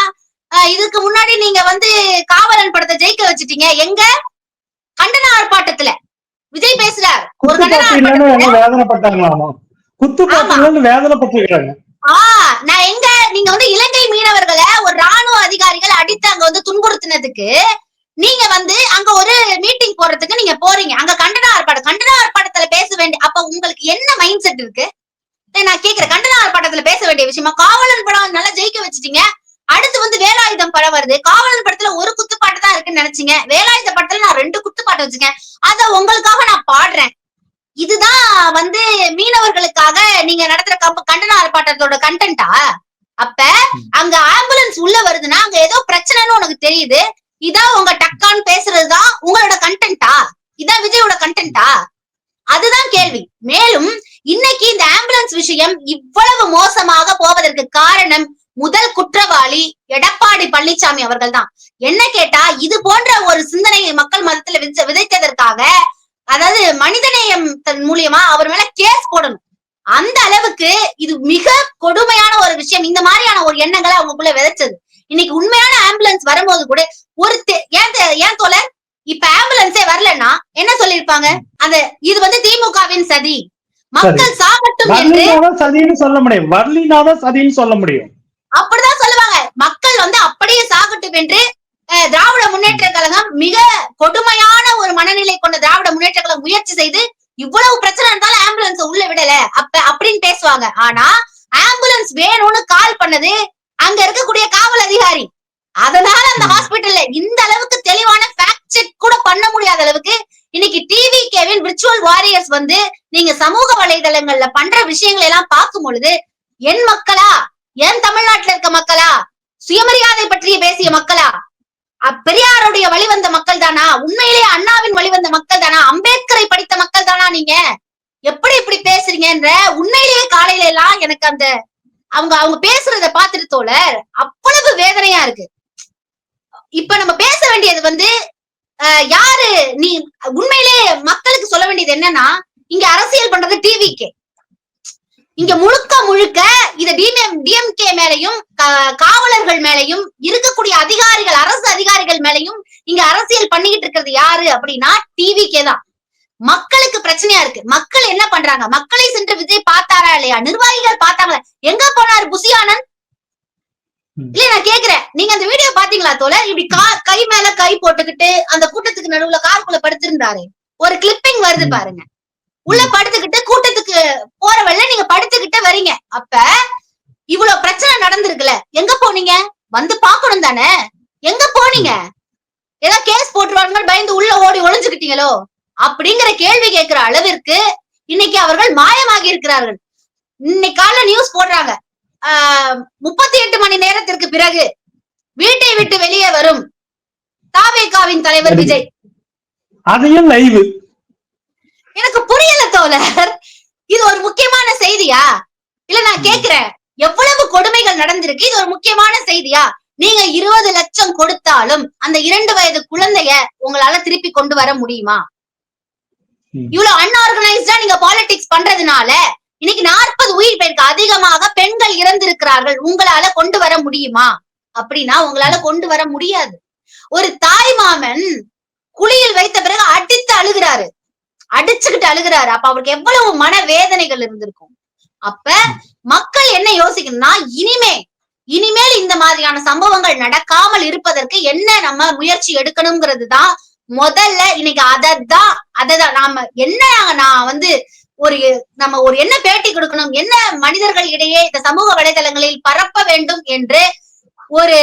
S1: இதுக்கு முன்னாடி நீங்க வந்து காவலன் படத்தை ஜெயிக்க வச்சுட்டீங்க, எங்க கண்டன ஆர்ப்பாட்டத்துல விஜய் பேசுறார். ஒரு
S2: வேதனைப்பட்டாங்களாமா, வேதனைப்பட்டிருக்காங்க.
S1: நான் எங்க நீங்க வந்து இலங்கை மீனவர்களை ஒரு ராணுவ அதிகாரிகள் அடித்து அங்க வந்து துன்புறுத்தினதுக்கு நீங்க வந்து அங்க ஒரு மீட்டிங் போறதுக்கு நீங்க போறீங்க, அங்க கண்டன ஆர்ப்பாட்டத்துல பேச வேண்டிய, அப்ப உங்களுக்கு என்ன மைண்ட் செட் இருக்கு? நான் கேக்குறேன், கண்டன ஆர்ப்பாட்டத்துல பேச வேண்டிய விஷயமா? காவலன் படம் நல்லா ஜெயிக்க வச்சுட்டீங்க, அடுத்து வந்து வேலாயுதம் படம் வருது, காவலன் படத்துல ஒரு குத்துப்பாட்டு தான் இருக்குன்னு நினைச்சீங்க, வேலாயுத படத்துல நான் 2 குத்துப்பாட்டு வச்சுக்கேன், அத உங்களுக்காக நான் பாடுறேன். இதுதான் வந்து மீனவர்களுக்காக நீங்க நடத்துற கண்டன ஆர்ப்பாட்டத்தோட கண்டென்ட்டா? அப்ப அங்க ஆம்புலன்ஸ் உள்ள வருதுன்னா அங்க ஏதோ பிரச்சனைன்னு உனக்கு தெரியுது, இதான் உங்க டக்கான்னு பேசுறதுதான் உங்களோட கண்டென்ட்டா? இதான் விஜயோட கண்டென்ட்டா? அதுதான் கேள்வி. மேலும் இன்னைக்கு இந்த ஆம்புலன்ஸ் விஷயம் இவ்வளவு மோசமாக போவதற்கு காரணம் முதல் குற்றவாளி எடப்பாடி பழனிசாமி அவர்கள் தான். என்ன கேட்டா, இது போன்ற ஒரு சிந்தனையை மக்கள் மதத்துல விதைத்ததற்காக, அதாவது மனிதநேயம் மூலியமா அவர் மேல கேஸ் போடணும். அந்த அளவுக்கு இது மிக கொடுமையான ஒரு விஷயம். இந்த மாதிரியான ஒரு எண்ணங்களை அவங்களுக்குள்ள விதைச்சது. இன்னைக்கு உண்மையான ஆம்புலன்ஸ் வரும்போது கூட ஒரு ஏன் தோழர், இப்ப ஆம்புலன்ஸே வரலன்னா என்ன சொல்லிருப்பாங்க? அந்த இது வந்து திமுகவின் சதி, மக்கள் சாகட்டும் என்று
S2: சதின்னு சொல்ல முடியும், வரலினாதான் சதின்னு சொல்ல முடியும்,
S1: அப்படிதான் சொல்லுவாங்க. மக்கள் வந்து அப்படியே சாகட்டும் என்று திராவிட முன்னேற்ற கழகம், மிக கொடுமையான ஒரு மனநிலை கொண்ட திராவிட முன்னேற்ற கழகம் முயற்சி செய்து இவ்வளவு பிரச்சனை இருந்தாலும் ஆம்புலன்ஸ் உள்ள விடல அப்படின்னு பேசுவாங்க. ஆனா ஆம்புலன்ஸ் வேணும்னு கால் பண்ணது அங்க இருக்கக்கூடிய காவல் அதிகாரி. அதனால அந்த ஹாஸ்பிட்டல்ல இந்த அளவுக்கு தெளிவான ஃபேக்ட் செக் கூட பண்ண முடியாத அளவுக்கு இன்னைக்கு டிவி கேவின் விர்ச்சுவல் வாரியர்ஸ் வந்து நீங்க சமூக வலைதளங்கள்ல பண்ற விஷயங்களை எல்லாம் பார்க்கும் பொழுது, என் மக்களா, என் தமிழ்நாட்டுல இருக்க மக்களா, சுயமரியாதை பற்றிய பேசிய மக்களா, பெரியாருடைய வழிவந்த மக்கள் தானா, உண்மையிலேயே அண்ணாவின் வழிவந்த மக்கள் தானா, அம்பேத்கரை படித்த மக்கள் தானா, நீங்க எப்படி இப்படி பேசுறீங்கன்ற உண்மையிலேயே காலையில எல்லாம் எனக்கு அந்த அவங்க பேசுறத பாத்துட்டு தோழர் அவ்வளவு வேதனையா இருக்கு. இப்ப நம்ம பேச வேண்டியது வந்து யாரு, நீ உண்மையிலேயே மக்களுக்கு சொல்ல வேண்டியது என்னன்னா, இங்க அரசியல் பண்றது டிவிக்கே, இங்க முழுக்க முழுக்க இத டிஎம்கே மேலையும் காவலர்கள் மேலையும் இருக்கக்கூடிய அதிகாரிகள், அரசு அதிகாரிகள் மேலையும் இங்க அரசியல் பண்ணிக்கிட்டு இருக்கிறது யாரு அப்படின்னா டிவிக்கே தான். மக்களுக்கு பிரச்சனையா இருக்கு. மக்கள் என்ன பண்றாங்க? மக்களை சென்று விஜய் பார்த்தாரா இல்லையா? நிர்வாகிகள் பார்த்தாங்களா? எங்க போனாரு புசியானந்த்? இல்ல நான் கேக்குறேன், நீங்க அந்த வீடியோ பாத்தீங்களா தோழர்? இப்படி கை மேல கை போட்டுக்கிட்டு அந்த கூட்டத்துக்கு நடுவுல காருக்குள்ள படுத்திருந்தாரு. ஒரு கிளிப்பிங் வருது பாருங்க. உள்ள படுத்துக்கிட்டு கூட்டத்துக்கு போற வழியில நீங்க படுத்துக்கிட்டு வரீங்க. அப்ப இவ்வளவு பிரச்சனை நடந்திருக்குல்ல, எங்க போனீங்க? வந்து பாக்கணும் தானே, எங்க போனீங்க? ஏதாவது கேஸ் போட்டுருவாங்க பயந்து உள்ள ஓடி ஒளிஞ்சுக்கிட்டீங்களோ அப்படிங்கிற கேள்வி கேட்கிற அளவிற்கு இன்னைக்கு அவர்கள் மாயமாகி இருக்கிறார்கள். இன்னைக்கு காலைல நியூஸ் போடுறாங்க, 38 மணி நேரத்திற்கு பிறகு வீட்டை விட்டு வெளியே வரும் தாவேகாவின் தலைவர் விஜய்.
S2: அதையும் லைவ்.
S1: எனக்கு புரியல தோழர், இது ஒரு முக்கியமான செய்தியா? இல்ல நான் கேக்குறேன், எவ்வளவு கொடுமைகள் நடந்திருக்கு, இது ஒரு முக்கியமான செய்தியா? நீங்க 20 லட்சம் கொடுத்தாலும் அந்த 2 வயது குழந்தைய உங்களால திருப்பி கொண்டு வர முடியுமா? இவ்வளவு அன்ஆர்கனைஸ்டா நீங்க பாலிடிக்ஸ் பண்றதுனால இன்னைக்கு 40 உயிர் பேருக்கு அதிகமாக பெண்கள் இறந்திருக்கிறார்கள். உங்களால கொண்டு வர முடியுமா? அப்படின்னா உங்களால கொண்டு வர முடியாது. ஒரு தாய் மாமன் குழியில் வைத்த பிறகு அடித்து அழுகிறாரு, அடிச்சுக்கிட்டு அழுகிறாரு. அப்ப அவருக்கு எவ்வளவு மன வேதனைகள் இருந்திருக்கும். அப்ப மக்கள் என்ன யோசிக்கணும்னா, இனிமேல் இந்த மாதிரியான சம்பவங்கள் நடக்காமல் இருப்பதற்கு என்ன நம்ம முயற்சி எடுக்கணுங்கிறது தான் முதல்ல இன்னைக்கு அததான் நாம என்ன நான் வந்து நம்ம என்ன பேட்டி கொடுக்கணும், என்ன மனிதர்கள் இடையே இந்த சமூக வலைதளங்களில் பரப்ப வேண்டும் என்று ஒரு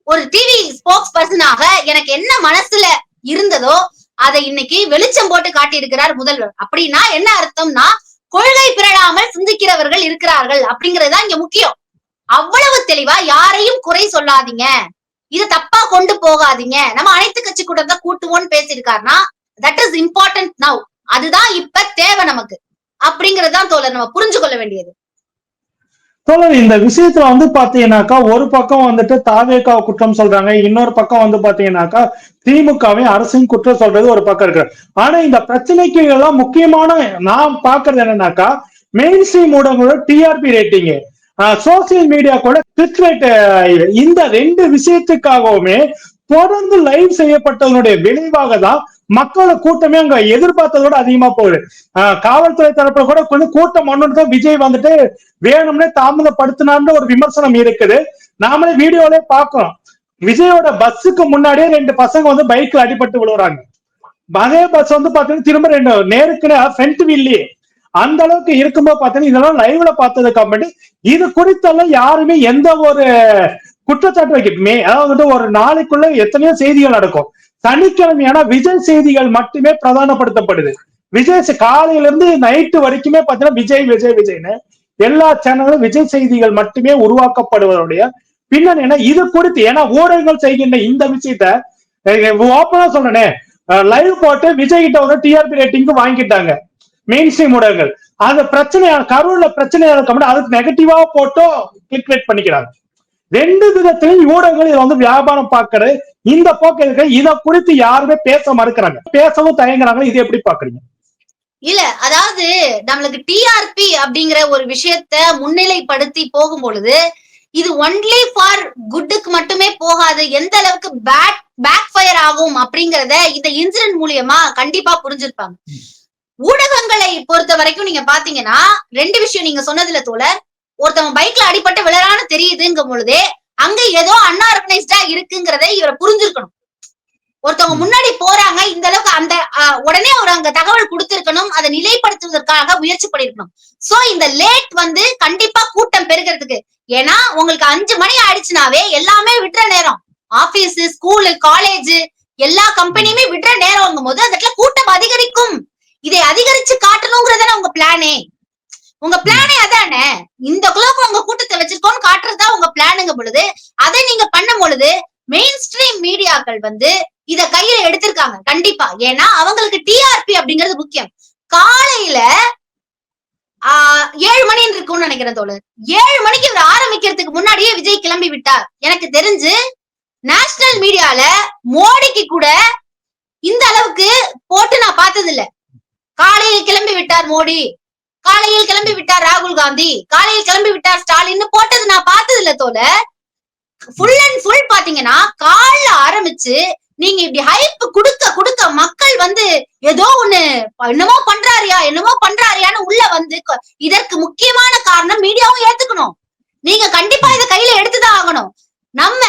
S1: ஒரு டிவி ஸ்போக்ஸ் பர்சனாக எனக்கு என்ன மனசுல இருந்ததோ அதை இன்னைக்கு வெளிச்சம் போட்டு காட்டியிருக்கிறார் முதல்வர். அப்படின்னா என்ன அர்த்தம்னா, கொள்கை பிறழாமல் சிந்திக்கிறவர்கள் இருக்கிறார்கள் அப்படிங்கறதுதான் இங்க முக்கியம். அவ்வளவு தெளிவா யாரையும் குறை சொல்லாதீங்க, இது தப்பா கொண்டு போகாதீங்க, நம்ம அனைத்து கட்சி கூட்டத்தை கூட்டுவோம்னு பேசியிருக்காருன்னா தட் இஸ் இம்பார்ட்டன்ட் நவ். அதுதான் இப்ப தேவை நமக்கு அப்படிங்கறதுதான் தோழர் நம்ம புரிஞ்சு கொள்ள வேண்டியது.
S2: தோழர், இந்த விஷயத்துல வந்து பாத்தீங்கன்னாக்கா ஒரு பக்கம் வந்துட்டு தாவேகா குற்றம் சொல்றாங்க, இன்னொரு பக்கம் வந்து பாத்தீங்கன்னாக்கா திமுகவை அரசின் குற்றம் சொல்றது ஒரு பக்கம் இருக்கு. ஆனா இந்த பிரச்சனைக்கு எல்லாம் முக்கியமான நான் பாக்குறது என்னன்னாக்கா மெயின் ஸ்ட்ரீம் ஊடகங்களோட டிஆர்பி ரேட்டிங், சோசியல் மீடியா கூட கிளிக் ரேட், இந்த ரெண்டு விஷயத்துக்காகவுமே தொடர்ந்து லைவ் செய்யப்பட்டதனுடைய விளைவாக தான் மக்களோட கூட்டமே அங்க எதிர்பார்த்ததோட அதிகமா போகுது. காவல்துறை தரப்புல கூட கொஞ்சம் கூட்டம் ஒன்னு விஜய் வந்துட்டு வேணும்னே தாமதப்படுத்தினார்னு ஒரு விமர்சனம் இருக்குது. நாமளே வீடியோல பாக்குறோம், விஜயோட பஸ்ஸுக்கு முன்னாடியே 2 பசங்க வந்து பைக்ல அடிபட்டு விழுறாங்க. அதே பஸ் வந்து பாத்தீங்கன்னா திரும்ப 2 நேருக்கு ஃப்ரண்ட் வீல்லயே அந்த அளவுக்கு இருக்கும்போது பாத்தீங்கன்னா இதெல்லாம் லைவ்ல பார்த்ததுக்கு அப்புறம் இது குறித்தெல்லாம் யாருமே எந்த ஒரு குற்றச்சாட்டு வைக்கட்டுமே. அதாவது ஒரு நாளைக்குள்ள எத்தனையோ செய்திகள் நடக்கும். சனிக்கிழமையான விஜய் செய்திகள் மட்டுமே பிரதானப்படுத்தப்படுது. விஜய் காலையில இருந்து நைட்டு வரைக்குமே பாத்தீங்கன்னா விஜய் விஜய் விஜய்னு எல்லா சேனலும் விஜய் செய்திகள் மட்டுமே உருவாக்கப்படுவதுடைய பின்னணி என்ன இது குறித்து. ஏன்னா ஊடகங்கள் செய்கின்ற இந்த விஷயத்த ஓப்பனா சொன்னனே, லைவ் போட்டு விஜய் கிட்ட வந்து டிஆர்பி ரேட்டிங் வாங்கிட்டாங்க மெயின் ஸ்ட்ரீம் ஊடகங்கள். அந்த பிரச்சனை கரூர்ல பிரச்சனையா இருக்க அதுக்கு நெகட்டிவா போட்டோ கிளிக் ரேட் பண்ணிக்கிறாங்க. ரெண்டு விதத்திலையும் ஊடகங்கள் இதை வந்து வியாபாரம் பார்க்கறது இந்த போக்கு இருக்கு. இதை குறித்து யாருமே பேச மறுக்கிறாங்க, பேசவும் தயங்குறாங்க. இது எப்படி பாக்குறீங்க?
S1: இல்ல, அதாவது நம்மளுக்கு டிஆர்பி அப்படிங்கிற ஒரு விஷயத்த முன்னிலைப்படுத்தி போகும் பொழுது இது ஒன்லி ஃபார் குட்டுக்கு மட்டுமே போகாது, எந்த அளவுக்கு பேக் ஃபயர் ஆகும் அப்படிங்கறத இந்த இன்சிடென்ட் மூலியமா கண்டிப்பா புரிஞ்சிருப்பாங்க. ஊடகங்களை பொறுத்த வரைக்கும் நீங்க பாத்தீங்கன்னா 2 விஷயம் நீங்க சொன்னதுல தோழர், ஒருத்தவங்க பைக்ல அடிபட்டு விழறான்னு தெரியுதுங்கும் பொழுதே அங்க ஏதோ அன்ஆர்கனைஸ்டா இருக்குங்கிறத இவரை புரிஞ்சிருக்கணும். ஒருத்தவங்க முன்னாடி போறாங்க, இந்த அளவுக்கு அந்த உடனே அவர் அங்க தகவல் கொடுத்திருக்கணும், அதை நிலைப்படுத்துவதற்காக முயற்சி பண்ணிருக்கணும். சோ இந்த லேட் வந்து கண்டிப்பா கூட்டம் பெருகிறதுக்கு. ஏன்னா உங்களுக்கு 5 மணி ஆயிடுச்சுனாவே எல்லாமே விட்டுற நேரம், ஆபீஸ் ஸ்கூலு காலேஜ் எல்லா கம்பெனியுமே விட்டுற நேரம்ங்கும் போது அந்த இடத்துல கூட்டம் அதிகரிக்கும். இதை அதிகரிச்சு காட்டணுங்கிறதான உங்க பிளானே. உங்க பிளானே அதானே, இந்த குளோக்கு உங்க கூட்டத்தை வச்சிருக்கோம்னு காட்டுறதுதான் உங்க பிளானுங்க பொழுது அதை நீங்க பண்ணும் பொழுது மெயின் ஸ்ட்ரீம் மீடியாக்கள் வந்து இத கையில எடுத்திருக்காங்க கண்டிப்பா. ஏன்னா அவங்களுக்கு டிஆர்பி அப்படிங்கிறது முக்கியம். காலையில 7 மணி இருக்கும்னு நினைக்கிறேன் தோழர், 7 மணிக்கு இவர் ஆரம்பிக்கிறதுக்கு முன்னாடியே விஜய் கிளம்பி விட்டார். எனக்கு தெரிஞ்சு நேஷனல் மீடியால மோடிக்கு கூட இந்த அளவுக்கு போட்டு நான் பார்த்தது இல்ல. காலையில் கிளம்பி விட்டார் மோடி, காலையில் கிளம்பி விட்டார் ராகுல் காந்தி, காலையில் கிளம்பி விட்டார் ஸ்டாலின் போட்டது நான் பார்த்தது இல்ல தோழர். ஃபுல் அண்ட் ஃபுல் பாத்தீங்கன்னா காலைல ஆரம்பிச்சு நீங்க இப்படி ஹைப் குடுக்க குடுக்க மக்கள் வந்து ஏதோ ஒண்ணு என்னமோ பண்றாரியான்னு உள்ள வந்து, இதற்கு முக்கியமான காரணம் மீடியாவும் ஏத்துக்கணும். நீங்க கண்டிப்பா இதை கையில எடுத்துதான் ஆகணும். நம்ம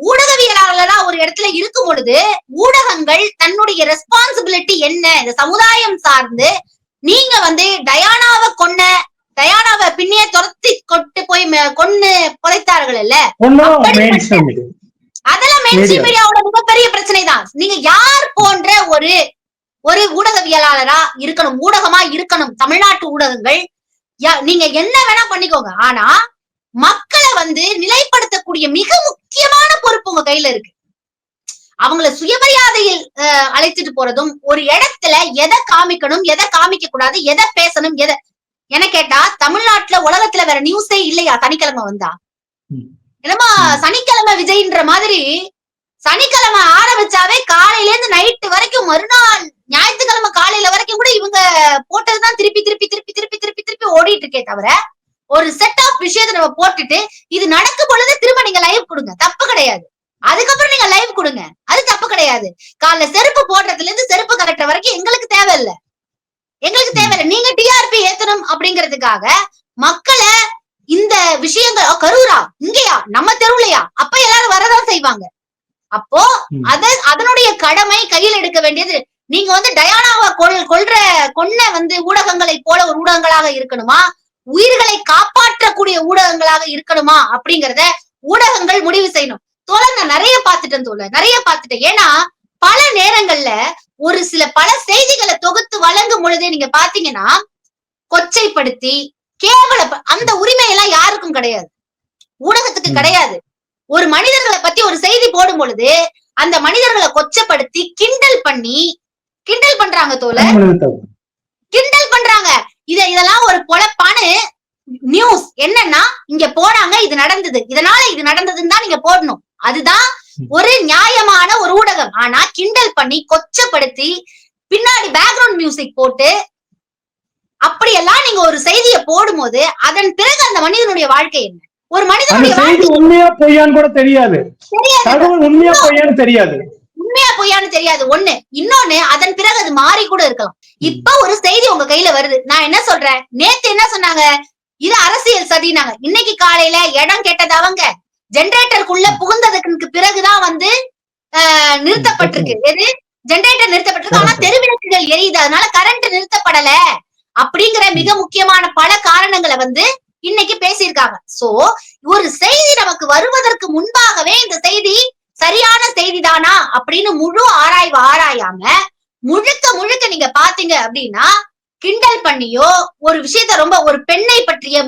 S1: ஊடகவியலாளர்களா ஒரு இடத்துல இருக்கும் பொழுது ஊடகங்கள் தன்னுடைய ரெஸ்பான்சிபிலிட்டி என்ன, இந்த சமுதாயம் சார்ந்து நீங்க வந்து டயானாவை பின்னே துரத்தி கொண்டு போய் கொன்னு புதைத்தார்கள் இல்ல, அதெல்லாம் மெயின் ஸ்ட்ரீம் மீடியாவோட மிகப்பெரிய பிரச்சனை தான். நீங்க யார் போன்ற ஒரு ஊடகவியலாளரா இருக்கணும், ஊடகமா இருக்கணும். தமிழ்நாட்டு ஊடகங்கள் நீங்க என்ன வேணா பண்ணிக்கோங்க, ஆனா மக்களை வந்து நிலைப்படுத்தக்கூடிய மிக முக்கியமான பொறுப்பு உங்க கையில இருக்கு. அவங்கள சுயமரியாதையில் அழைச்சிட்டு போறதும், ஒரு இடத்துல எதை காமிக்கணும் எதை காமிக்க கூடாது, எதை பேசணும் எதை என்ன கேட்டா, தமிழ்நாட்டுல உலகத்துல வேற நியூஸே இல்லையா சனிக்கிழமை வந்தா? என்னமா சனிக்கிழமை விஜய்ன்ற மாதிரி சனிக்கிழமை ஆரம்பிச்சாவே காலையில இருந்து நைட்டு வரைக்கும் மறுநாள் ஞாயிற்றுக்கிழமை காலையில வரைக்கும் கூட இவங்க போட்டதுதான் திருப்பி திருப்பி திருப்பி திருப்பி திருப்பி திருப்பி ஓடிட்டு இருக்கே தவிர ஒரு செட் ஆஃப் விஷயத்தை நம்ம போட்டுட்டு இது நடக்கும் பொழுது திரும்ப நீங்க லைவ் கொடுங்க, தப்பு கிடையாது. அதுக்கப்புறம் நீங்க லைவ் கொடுங்க, அது தப்பு கிடையாது. காலைல செருப்பு போடுறதுல இருந்து செருப்பு கலெக்டர் வரைக்கும் எங்களுக்கு தேவையில்லை. நீங்க டிஆர்பி ஏத்தணும் அப்படிங்கிறதுக்காக மக்களை இந்த விஷயங்கள் கரூரா இங்கயா நம்ம தெருவுலையா அப்ப எல்லாரும் வரதான் செய்வாங்க. அப்போ அதனுடைய கடமை கையில் எடுக்க வேண்டியது. நீங்க வந்து டயானாவை கொன்ன வந்து ஊடகங்களை போல ஒரு ஊடகங்களாக இருக்கணுமா, உயிர்களை காப்பாற்றக்கூடிய ஊடகங்களாக இருக்கணுமா அப்படிங்கறத ஊடகங்கள் முடிவு செய்யணும். தோழர் நான் நிறைய பார்த்துட்டேன் தோழர், நிறைய பார்த்துட்டேன். ஏன்னா பல நேரங்கள்ல ஒரு சில பல செய்திகளை தொகுத்து வழங்கும் பொழுதே நீங்க பாத்தீங்கன்னா கொச்சைப்படுத்தி கேவல அந்த உரிமை எல்லாம் யாருக்கும் கிடையாது, ஊடகத்துக்கு கிடையாது. ஒரு மனிதர்களை பத்தி ஒரு செய்தி போடும் பொழுது அந்த மனிதர்களை கொச்சப்படுத்தி கிண்டல் பண்றாங்க தோழர், கிண்டல் பண்றாங்க. இதெல்லாம் ஒரு பொழப்பான நியூஸ். என்னன்னா இங்க போனாங்க, இது நடந்தது, இதனால இது நடந்ததுன்னு தான் நீங்க போடணும். அதுதான் ஒரு நியாயமான ஒரு ஊடகம். ஆனா கிண்டல் பண்ணி கொச்சப்படுத்தி பின்னாடி பேக்ரவுண்ட் மியூசிக் போட்டு அப்படியெல்லாம் நீங்க ஒரு செய்தியை போடும் போது அதன் பிறகு அந்த மனிதனுடைய வாழ்க்கை என்ன, ஒரு மனிதனுடைய வாழ்க்கை
S2: உண்மையா பொய்யான்னு கூட தெரியாது, உண்மையா பொய்யான்னு தெரியாது,
S1: உண்மையா பொய்யான்னு தெரியாது ஒண்ணு. இன்னொன்னு அதன் பிறகு அது மாறி கூட இருக்கலாம். இப்ப ஒரு செய்தி உங்க கையில வருது, நான் என்ன சொல்றேன், நேத்து என்ன சொன்னாங்க, இது அரசியல் சதினாங்க. இன்னைக்கு காலையில இடம் கேட்டது அவங்க ஜெனரேட்டருக்குள்ள புகுந்ததுக்கு பிறகுதான் வந்து நிறுத்தப்பட்டிருக்கு. எது ஜெனரேட்டர் நிறுத்தப்பட்டிருக்கு, ஆனா தெருவிளக்குகள் எரியுது, அதனால கரண்ட் நிறுத்தப்படல அப்படிங்கிற மிக முக்கியமான பல காரணங்களை வந்து இன்னைக்கு பேசியிருக்காங்க. சோ ஒரு செய்தி நமக்கு வருவதற்கு முன்பாகவே இந்த செய்தி சரியான செய்திதானா அப்படின்னு முழு ஆராயாம முழுக்க நீங்க பாத்தீங்க அப்படின்னா கிண்டல் பண்ணியோ ஒரு விஷயத்த ரொம்ப ஒரு பெண்ணை பற்றிய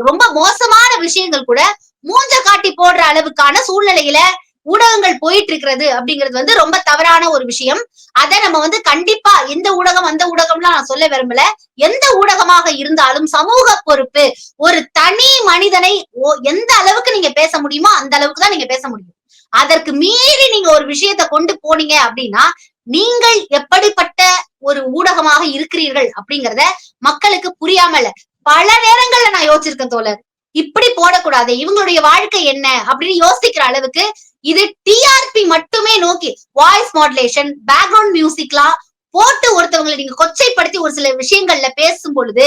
S1: ரொம்ப மோசமான விஷயங்கள் கூட மூஞ்ச காட்டி போடுற அளவுக்கான சூழ்நிலையில ஊடகங்கள் போயிட்டு இருக்கிறது அப்படிங்கிறது வந்து ரொம்ப தவறான ஒரு விஷயம். அதை நம்ம வந்து கண்டிப்பா எந்த ஊடகம் அந்த ஊடகம்லாம் நான் சொல்ல விரும்பல, எந்த ஊடகமாக இருந்தாலும் சமூக பொறுப்பு, ஒரு தனி மனிதனை எந்த அளவுக்கு நீங்க பேச முடியுமோ அந்த அளவுக்கு தான் நீங்க பேச முடியும். அதற்கு மீறி நீங்க ஒரு விஷயத்த கொண்டு போனீங்க அப்படின்னா நீங்கள் எப்படிப்பட்ட ஒரு ஊடகமாக இருக்கிறீர்கள் அப்படிங்கறத மக்களுக்கு புரியாமல பல நேரங்கள்ல நான் யோசிச்சிருக்கேன் தோழர். இப்படி போடக்கூடாது, இவங்களுடைய வாழ்க்கை என்ன அப்படின்னு யோசிக்கிற அளவுக்கு இது டிஆர்பி மட்டுமே நோக்கி வாய்ஸ் மாடுலேஷன் பேக்ரவுண்ட் மியூசிக்லாம் போட்டு ஒருத்தவங்களை நீங்க கொச்சைப்படுத்தி ஒரு சில விஷயங்கள்ல பேசும் பொழுது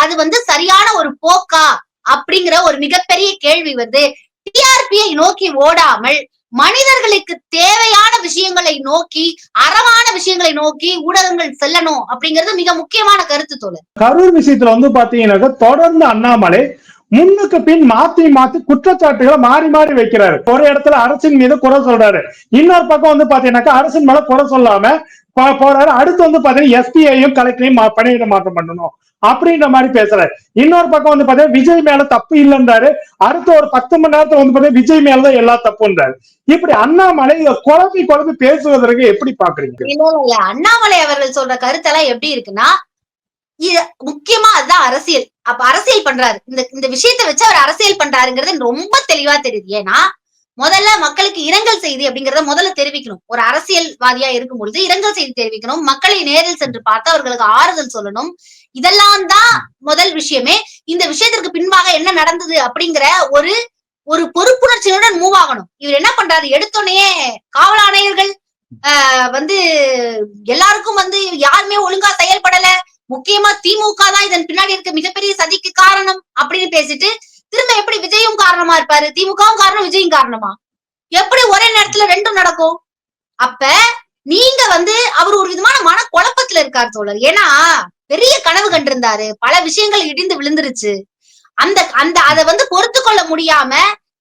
S1: அது வந்து சரியான ஒரு போக்கா அப்படிங்கிற ஒரு மிகப்பெரிய கேள்வி வந்து டிஆர்பியை நோக்கி ஓடாமல் மனிதர்களுக்கு தேவையான விஷயங்களை நோக்கி அறமான விஷயங்களை நோக்கி ஊடகங்கள் செல்லணும் அப்படிங்கிறது மிக முக்கியமான கருத்து தோழர்.
S2: கரூர் விஷயத்துல வந்து பாத்தீங்கன்னா தொடர்ந்து அண்ணாமலை முன்னுக்கு பின் மாத்தி குற்றச்சாட்டுகளை மாறி வைக்கிறாரு. ஒரு இடத்துல அரசின் மீது குறை சொல்றாரு, இன்னொரு பக்கம் வந்து பாத்தீங்கன்னாக்கா அரசின் மேல குறை சொல்லாம போறாரு. அடுத்து வந்து பாத்தீங்கன்னா எஸ்பிஐயும் கலெக்டரையும் பணியிட மாற்றம் பண்ணணும் அப்படின்ற மாதிரி பேசுறாரு. இன்னொரு பக்கம் வந்து பாத்தீங்கன்னா விஜய் மேல தப்பு இல்லைன்றாரு, அடுத்த ஒரு 10 மணி நேரத்துல வந்து பாத்தீங்கன்னா விஜய் மேலதான் எல்லா தப்புன்றாரு. இப்படி அண்ணாமலை குழப்பி பேசுவதற்கு எப்படி பாக்குறீங்க?
S1: இல்ல அண்ணாமலை அவர்கள் சொல்ற கருத்தெல்லாம் எப்படி இருக்குன்னா முக்கியமா அதுதான் அரசியல். அப்ப அரசியல் பண்றாரு, இந்த விஷயத்த வச்சு அவர் அரசியல் பண்றாருங்கிறது ரொம்ப தெளிவா தெரியுது. ஏன்னா முதல்ல மக்களுக்கு இரங்கல் செய்தி அப்படிங்கறத முதல்ல தெரிவிக்கணும். ஒரு அரசியல்வாதியா இருக்கும் பொழுது இரங்கல் செய்தி தெரிவிக்கணும், மக்களை நேரில் சென்று பார்த்து அவர்களுக்கு ஆறுதல் சொல்லணும். இதெல்லாம் தான் முதல் விஷயமே. இந்த விஷயத்திற்கு பின்பாக என்ன நடந்தது அப்படிங்கிற ஒரு பொறுப்புணர்ச்சியுடன் மூவ் ஆகணும். இவர் என்ன பண்றாரு, எடுத்தோடனே காவல் ஆணையர்கள் வந்து எல்லாருக்கும் வந்து யாருமே ஒழுங்கா செயல்படல, முக்கியமா திமுக தான் இதன் பின்னாடி இருக்க மிகப்பெரிய சதிக்கு காரணம் அப்படின்னு பேசிட்டு திரும்ப எப்படி விஜயும் காரணமா இருப்பாரு, திமுகவும் காரணம் விஜயும் காரணமா, எப்படி ஒரே நேரத்துல ரெண்டும் நடக்கும்? அப்ப நீங்க வந்து அவர் ஒரு விதமான மன குழப்பத்துல இருக்காரு தோழர். ஏன்னா பெரிய கனவு கண்டிருந்தாரு, பல விஷயங்கள் இடிந்து விழுந்துருச்சு. அத வந்து பொறுத்து கொள்ள முடியாம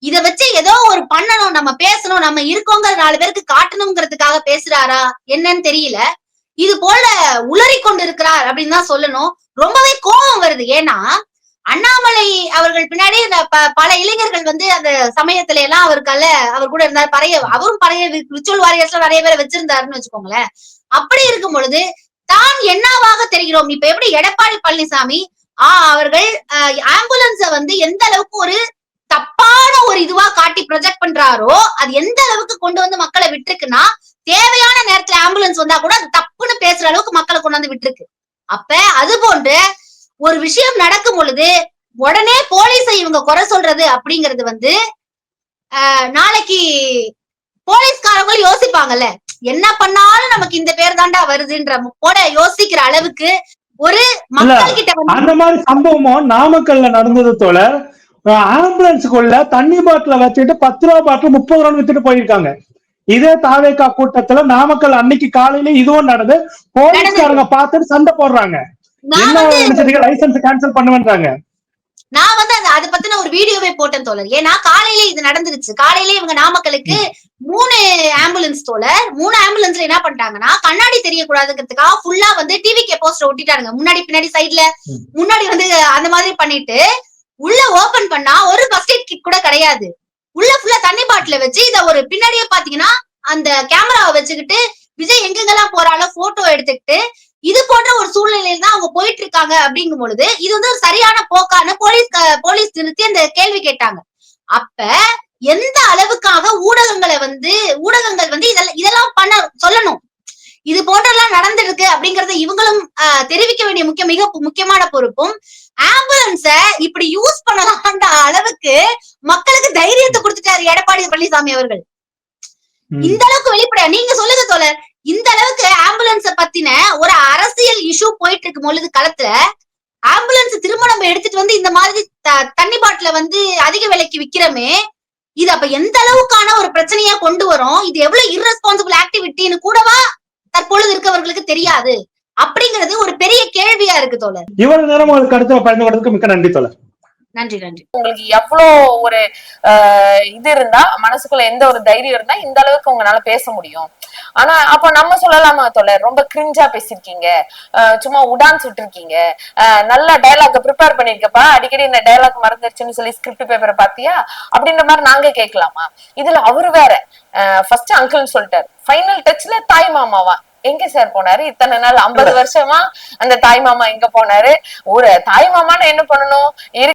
S1: இத வச்சு ஏதோ ஒரு பண்ணணும், நம்ம பேசணும், நம்ம இருக்கோங்கிற 4 பேருக்கு காட்டணுங்கிறதுக்காக பேசுறாரா என்னன்னு தெரியல. இது போல உளறி கொண்டு இருக்கிறார் அப்படின்னு தான் சொல்லணும். ரொம்பவே கோபம் வருது. ஏன்னா அண்ணாமலை அவர்கள் பின்னாடி பல இளைஞர்கள் வந்து அந்த சமயத்துல எல்லாம் அவர் கூட இருந்தார். அவரும் பழைய விர்ச்சுவல் வாரியர்ஸ்ல நிறைய பேரை வச்சிருந்தாருன்னு வச்சுக்கோங்களேன். அப்படி இருக்கும் பொழுது தான் என்னவாக தெரிகிறோம். இப்ப எப்படி எடப்பாடி பழனிசாமி அவர்கள் ஆம்புலன்ஸ வந்து எந்த அளவுக்கு ஒரு தப்பான ஒரு இதுவா காட்டி ப்ரொஜெக்ட் பண்றாரோ அது எந்த அளவுக்கு கொண்டு வந்து மக்களை விட்டுருக்குன்னா தேவையான நேரத்துல ஆம்புலன்ஸ் வந்தா கூட அது தப்புன்னு பேசுற அளவுக்கு மக்களை கொண்டு வந்து விட்டுருக்கு. அப்ப அது போன்று ஒரு விஷயம் நடக்கும் பொழுது உடனே போலீஸை இவங்க குறை சொல்றது அப்படிங்கிறது வந்து நாளைக்கு போலீஸ்காரங்களும் யோசிப்பாங்கல்ல, என்ன பண்ணாலும் நமக்கு இந்த பேர் தாண்டா வருதுன்ற போல யோசிக்கிற அளவுக்கு ஒரு மக்கள் கிட்ட
S2: அந்த மாதிரி சம்பவமும் நாமக்கல்ல நடந்தது தோழர். ஆம்புலன்ஸுக்குள்ள தண்ணி பாட்டில வச்சுட்டு 10 ரூபா பாட்டில் 30 ரூபான்னு வித்துட்டு போயிருக்காங்க. இதே தாவேகா கூட்டத்துல நாமக்கல் அன்னைக்கு காலையில இதுவும் நடந்து போலீஸ்காரங்க பார்த்துட்டு சண்டை போடுறாங்க. என்ன நினைச்சதுக்கு லைசன்ஸ் கேன்சல் பண்ணுவேன்றாங்க.
S1: நான் வந்து அதை பத்தின ஒரு வீடியோவே போட்டேன் தோழர். ஏன்னா காலையில இது நடந்துருச்சு. காலையில இவங்க நாமக்கலுக்கு 3 ஆம்புலன்ஸ் தோழர். 3 ஆம்புலன்ஸ்ல என்ன பண்ணிட்டாங்கன்னா கண்ணாடி தெரியக்கூடாதுங்கிறதுக்காக ஃபுல்லா வந்து டிவிகே போஸ்டர் ஒட்டிட்டாங்க. முன்னாடி பின்னாடி சைட்ல முன்னாடி வந்து அந்த மாதிரி பண்ணிட்டு உள்ள ஓபன் பண்ணா ஒரு ஃபர்ஸ்ட் எய்ட் கிட் கூட கிடையாது. உள்ள ஃபுல்லா தண்ணி பாட்டில வச்சு இத ஒரு பின்னாடியே பாத்தீங்கன்னா அந்த கேமராவை வச்சுக்கிட்டு விஜய் எங்கெங்கெல்லாம் போறாலும் போட்டோ எடுத்துக்கிட்டு இது போன்ற ஒரு சூழ்நிலையில தான் அவங்க போயிட்டு இருக்காங்க. அப்படிங்கும் பொழுது இது வந்து ஒரு சரியான போக்கான போலீஸ் நிறுத்தி அந்த கேள்வி கேட்டாங்க. அப்ப எந்த அளவுக்காக ஊடகங்கள் வந்து இதெல்லாம் பண்ண சொல்லணும். இது போன்றெல்லாம் நடந்திருக்கு அப்படிங்கறத இவங்களும் தெரிவிக்க வேண்டிய மிக முக்கியமான பொறுப்பும், ஆம்புலன்ஸ இப்படி யூஸ் பண்ணலாம்ன்ற அளவுக்கு மக்களுக்கு தைரியத்தை கொடுத்துட்டாரு எடப்பாடி பழனிசாமி அவர்கள். இந்த அளவுக்கு வெளிப்படையா நீங்க சொல்லுங்க தோழர். இந்த அளவுக்கு ஆம்புலன்ஸ பத்தின ஒரு அரசியல் இஷ்யூ போயிட்டு இருக்கும் பொழுது களத்துல ஆம்புலன்ஸ் திரும்ப நம்ம எடுத்துட்டு வந்து இந்த மாதிரி தண்ணி பாட்டில வந்து அதிக விலைக்கு விக்கிறமே, இது அப்ப எந்த அளவுக்கான ஒரு பிரச்சனையா கொண்டு வரும்? இது எவ்வளவு இர்ரெஸ்பான்சிபிள் ஆக்டிவிட்டின்னு கூடவா தற்பொழுது இருக்கவர்களுக்கு தெரியாது அப்படிங்கிறது ஒரு பெரிய கேள்வியா இருக்கு தோழர்.
S2: இவ்வளவு நேரம் உங்களுக்கு அடுத்த பயந்து கொடுத்ததுக்கு மிக்க நன்றி தோழர்.
S1: நன்றி நன்றி.
S3: உங்களுக்கு எவ்வளவு ஒரு இது இருந்தா, மனசுக்குள்ள எந்த ஒரு தைரியம் இருந்தா இந்த அளவுக்கு உங்களால பேச முடியும். ஆனா அப்ப நம்ம சொல்லலாமா தோழர், ரொம்ப கிரிஞ்சா பேசிருக்கீங்க, சும்மா உடான் சுட்டிருக்கீங்க, நல்ல டயலாக் ப்ரிப்பேர் பண்ணிருக்கப்பா, அடிக்கடி இந்த டயலாக் மறந்துருச்சுன்னு சொல்லி ஸ்கிரிப்ட் பேப்பரை பாத்தியா அப்படின்ற மாதிரி நாங்க கேட்கலாமா? இதுல அவரு வேற ஃபர்ஸ்ட் அங்கிள்னு சொல்லிட்டாரு, ஃபைனல் டச்ல தாய் மாமாவா எங்க சார் போனாரு இத்தனை நாள்? 50 வருஷமா அந்த தாய் மாமா எங்க போனாரு? ஒரு தாய் மாமான்னு என்ன பண்ணணும்?